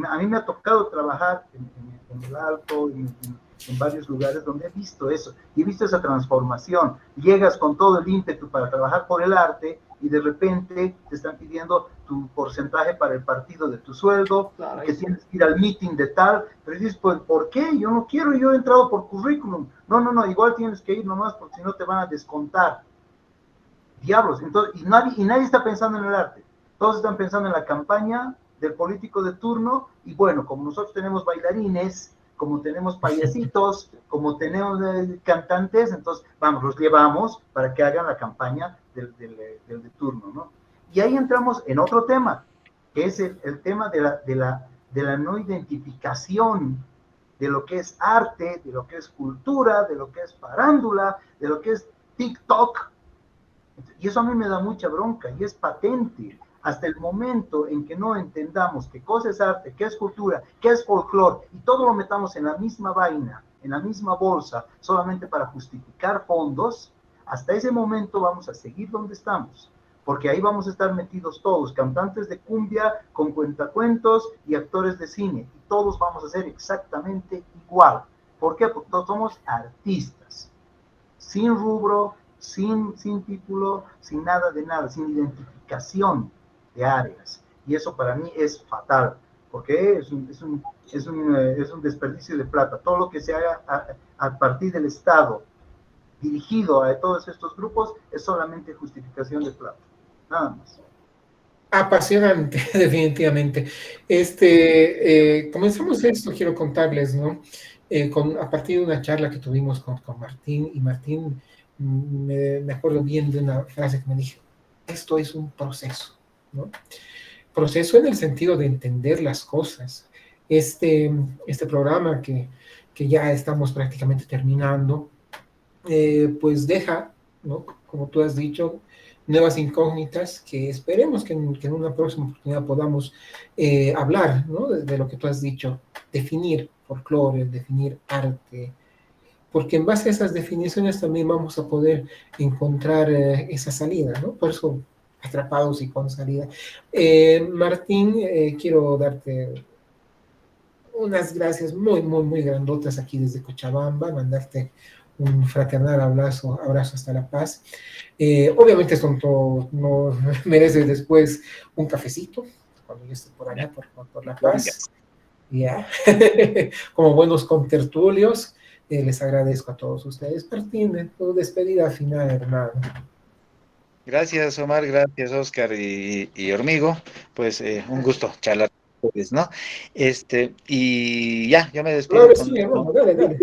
A mí me ha tocado trabajar en el Alto, en varios lugares donde he visto eso, y he visto esa transformación. Llegas con todo el ímpetu para trabajar por el arte y de repente te están pidiendo tu porcentaje para el partido de tu sueldo, claro, y que tienes que ir al meeting de tal, pero dices, pues, ¿por qué? Yo no quiero, yo he entrado por currículum. No, igual tienes que ir nomás porque si no te van a descontar. Diablos, entonces, y nadie está pensando en el arte. Todos están pensando en la campaña del político de turno, y bueno, como nosotros tenemos bailarines, como tenemos payasitos, como tenemos cantantes, entonces vamos, los llevamos para que hagan la campaña del de turno, ¿no? Y ahí entramos en otro tema, que es el tema de la no identificación de lo que es arte, de lo que es cultura, de lo que es farándula, de lo que es TikTok. Y eso a mí me da mucha bronca, y es patente. Hasta el momento en que no entendamos qué cosa es arte, qué es cultura, qué es folclore, y todo lo metamos en la misma vaina, en la misma bolsa, solamente para justificar fondos, hasta ese momento vamos a seguir donde estamos, porque ahí vamos a estar metidos todos, cantantes de cumbia, con cuentacuentos y actores de cine, y todos vamos a ser exactamente igual. ¿Por qué? Porque todos somos artistas, sin rubro, sin título, sin nada de nada, sin identificación de áreas, y eso para mí es fatal, porque es un desperdicio de plata. Todo lo que se haga a partir del Estado dirigido a todos estos grupos es solamente justificación de plata, nada más. Apasionante, definitivamente. Comenzamos esto, quiero contarles, ¿no? A partir de una charla que tuvimos con Martín, y Martín, me acuerdo bien de una frase que me dijo: esto es un proceso, ¿no? Proceso en el sentido de entender las cosas. Este programa que ya estamos prácticamente terminando, pues deja, ¿no? Como tú has dicho, nuevas incógnitas que esperemos que en una próxima oportunidad podamos hablar, ¿no? De lo que tú has dicho, definir folclore, definir arte, porque en base a esas definiciones también vamos a poder encontrar esa salida, ¿no? Por eso, atrapados y con salida. Martín, quiero darte unas gracias muy, muy, muy grandotas aquí desde Cochabamba, mandarte un fraternal abrazo hasta La Paz. Obviamente esto no merece después un cafecito, cuando yo esté por allá, por La Venga. Paz. Ya, como buenos contertulios, les agradezco a todos ustedes. Martín, de tu despedida final, hermano. Gracias, Omar, gracias, Oscar y Hormigo. Pues un gusto charlar con ustedes, ¿no? Y ya, yo me despido Claro, sí, hermano, dale, dale.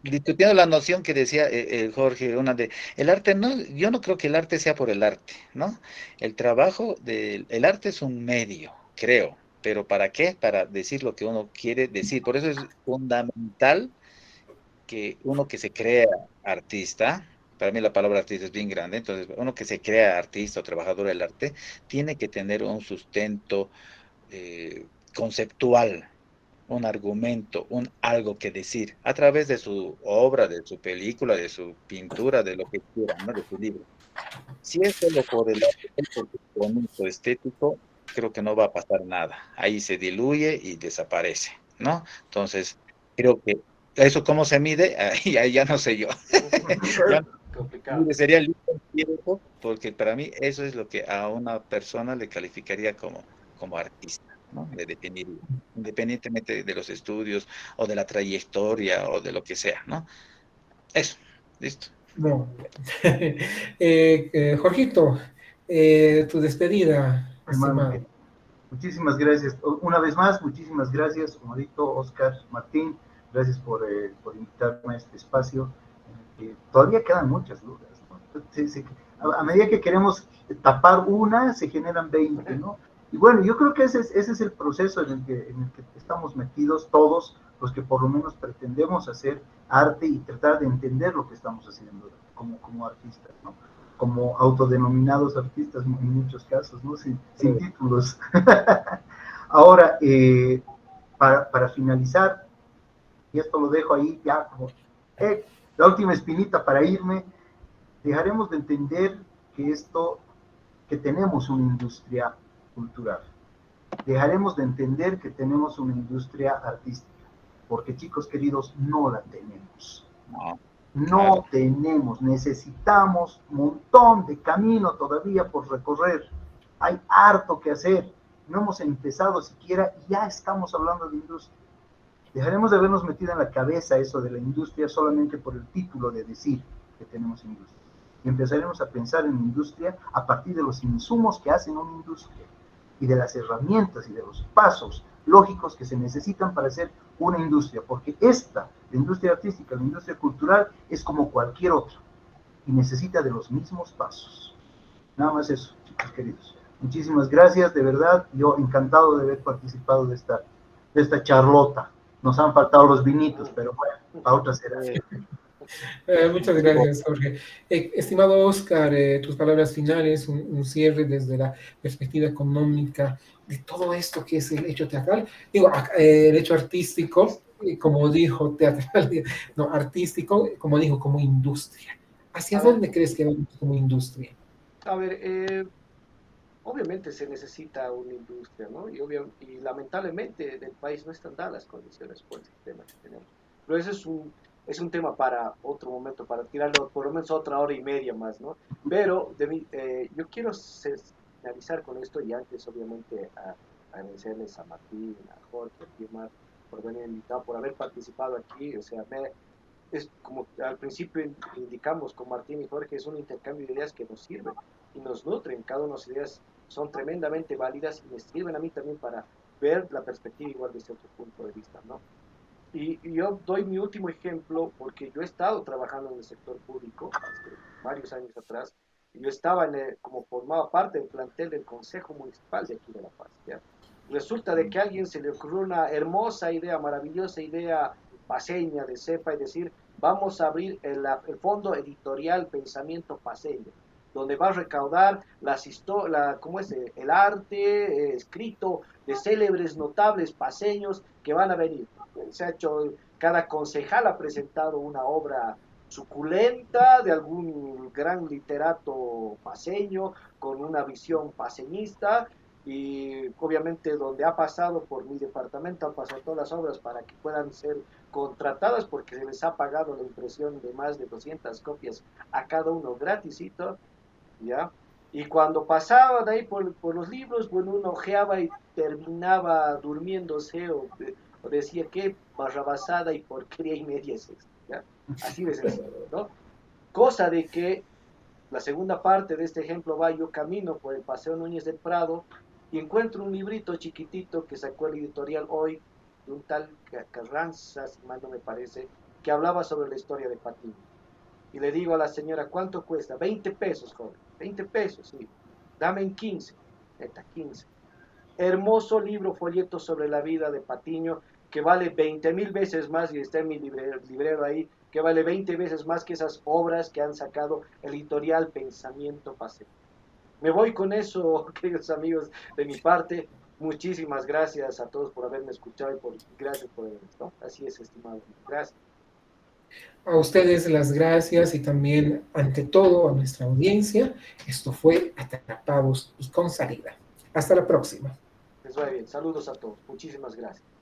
discutiendo la noción que decía Jorge, una de el arte no, yo no creo que el arte sea por el arte, ¿no? El trabajo del el arte es un medio, creo, pero ¿para qué? Para decir lo que uno quiere decir. Por eso es fundamental que uno que se crea artista, para mí la palabra artista es bien grande, entonces uno que se crea artista o trabajador del arte tiene que tener un sustento conceptual, un argumento, un algo que decir, a través de su obra, de su película, de su pintura, de lo que quiera, ¿no? De su libro. Si es solo por el arte, porque es bonito, estético, creo que no va a pasar nada. Ahí se diluye y desaparece, ¿no? Entonces, creo que eso cómo se mide, ahí ya no sé yo. Ya Complicado. sería el tiempo, porque para mí eso es lo que a una persona le calificaría como artista, ¿no? Le definiría, independientemente de los estudios o de la trayectoria o de lo que sea, ¿no? Eso, listo. No. Jorgito, tu despedida, Hermano, estimado. muchísimas gracias. Una vez más, muchísimas gracias, Omarito, Oscar, Martín. Gracias por invitarme a este espacio. Todavía quedan muchas dudas, ¿no? A medida que queremos tapar una, se generan 20, ¿no? Y bueno, yo creo que ese es el proceso en el que estamos metidos todos los que por lo menos pretendemos hacer arte y tratar de entender lo que estamos haciendo como artistas, ¿no? Como autodenominados artistas en muchos casos, ¿no? Sin títulos. Ahora, para finalizar, y esto lo dejo ahí ya como la última espinita para irme, dejaremos de entender que que tenemos una industria cultural. Dejaremos de entender que tenemos una industria artística, porque chicos queridos, no la tenemos. No, No claro. tenemos, necesitamos un montón de camino todavía por recorrer. Hay harto que hacer. No hemos empezado siquiera y ya estamos hablando de industria. Dejaremos de habernos metido en la cabeza eso de la industria solamente por el título de decir que tenemos industria. Y empezaremos a pensar en industria a partir de los insumos que hacen una industria y de las herramientas y de los pasos lógicos que se necesitan para hacer una industria, porque la industria artística, la industria cultural, es como cualquier otra y necesita de los mismos pasos. Nada más eso, chicos queridos. Muchísimas gracias, de verdad, yo encantado de haber participado de esta charlota. Nos han faltado los vinitos, pero bueno, para otra será. Muchas gracias, Jorge. Estimado Oscar, tus palabras finales, un cierre desde la perspectiva económica de todo esto que es el hecho teatral, digo, el hecho artístico, como dijo teatral, no, artístico, como dijo, como industria. ¿Hacia A ver, dónde crees que vamos como industria? a ver, obviamente se necesita una industria, ¿no? Y lamentablemente en el país no están dadas las condiciones por el sistema que tenemos. Pero eso es un tema para otro momento, para tirarlo por lo menos otra hora y media más, ¿no? Pero yo quiero finalizar con esto y antes obviamente agradecerles a Martín, a Jorge, a Timar por venir invitado, por haber participado aquí, o sea, es como al principio indicamos con Martín y Jorge, es un intercambio de ideas que nos sirven y nos nutren. Cada una de las ideas son tremendamente válidas y me sirven a mí también para ver la perspectiva igual desde otro punto de vista, ¿no? Y yo doy mi último ejemplo porque yo he estado trabajando en el sector público hace varios años atrás y yo estaba como formaba parte del plantel del Consejo Municipal de aquí de La Paz, ¿ya? Resulta de que a alguien se le ocurrió una hermosa idea, maravillosa idea paseña de cepa y decir, vamos a abrir el fondo editorial Pensamiento Paseño. donde va a recaudar ¿cómo es? El arte escrito de célebres notables paseños que van a venir. Se ha hecho, cada concejal ha presentado una obra suculenta de algún gran literato paseño con una visión paseñista, y obviamente donde ha pasado por mi departamento han pasado todas las obras para que puedan ser contratadas, porque se les ha pagado la impresión de más de 200 copias a cada uno gratisito, ¿ya? Y cuando pasaba de ahí por los libros, bueno, uno ojeaba y terminaba durmiéndose o decía qué barrabasada y porquería y media es esto, ¿ya? Así de sencillo, ¿no? Cosa de que la segunda parte de este ejemplo va: yo camino por el Paseo Núñez del Prado y encuentro un librito chiquitito que sacó el editorial Hoy, de un tal Carranza, si mal no me parece, que hablaba sobre la historia de Patiño. Y le digo a la señora: ¿cuánto cuesta? 20 pesos, joven. 20 pesos, sí. Dame en 15. Neta, 15. Hermoso libro, folleto sobre la vida de Patiño, que vale 20.000 veces más, y está en mi librero ahí, que vale 20 veces más que esas obras que han sacado el editorial Pensamiento Paseño. Me voy con eso, queridos amigos, de mi parte. Muchísimas gracias a todos por haberme escuchado y gracias por esto. Así es, estimado. Gracias. A ustedes las gracias y también, ante todo, a nuestra audiencia. Esto fue Atrapavos y con Salida. Hasta la próxima. Les va bien. Saludos a todos. Muchísimas gracias.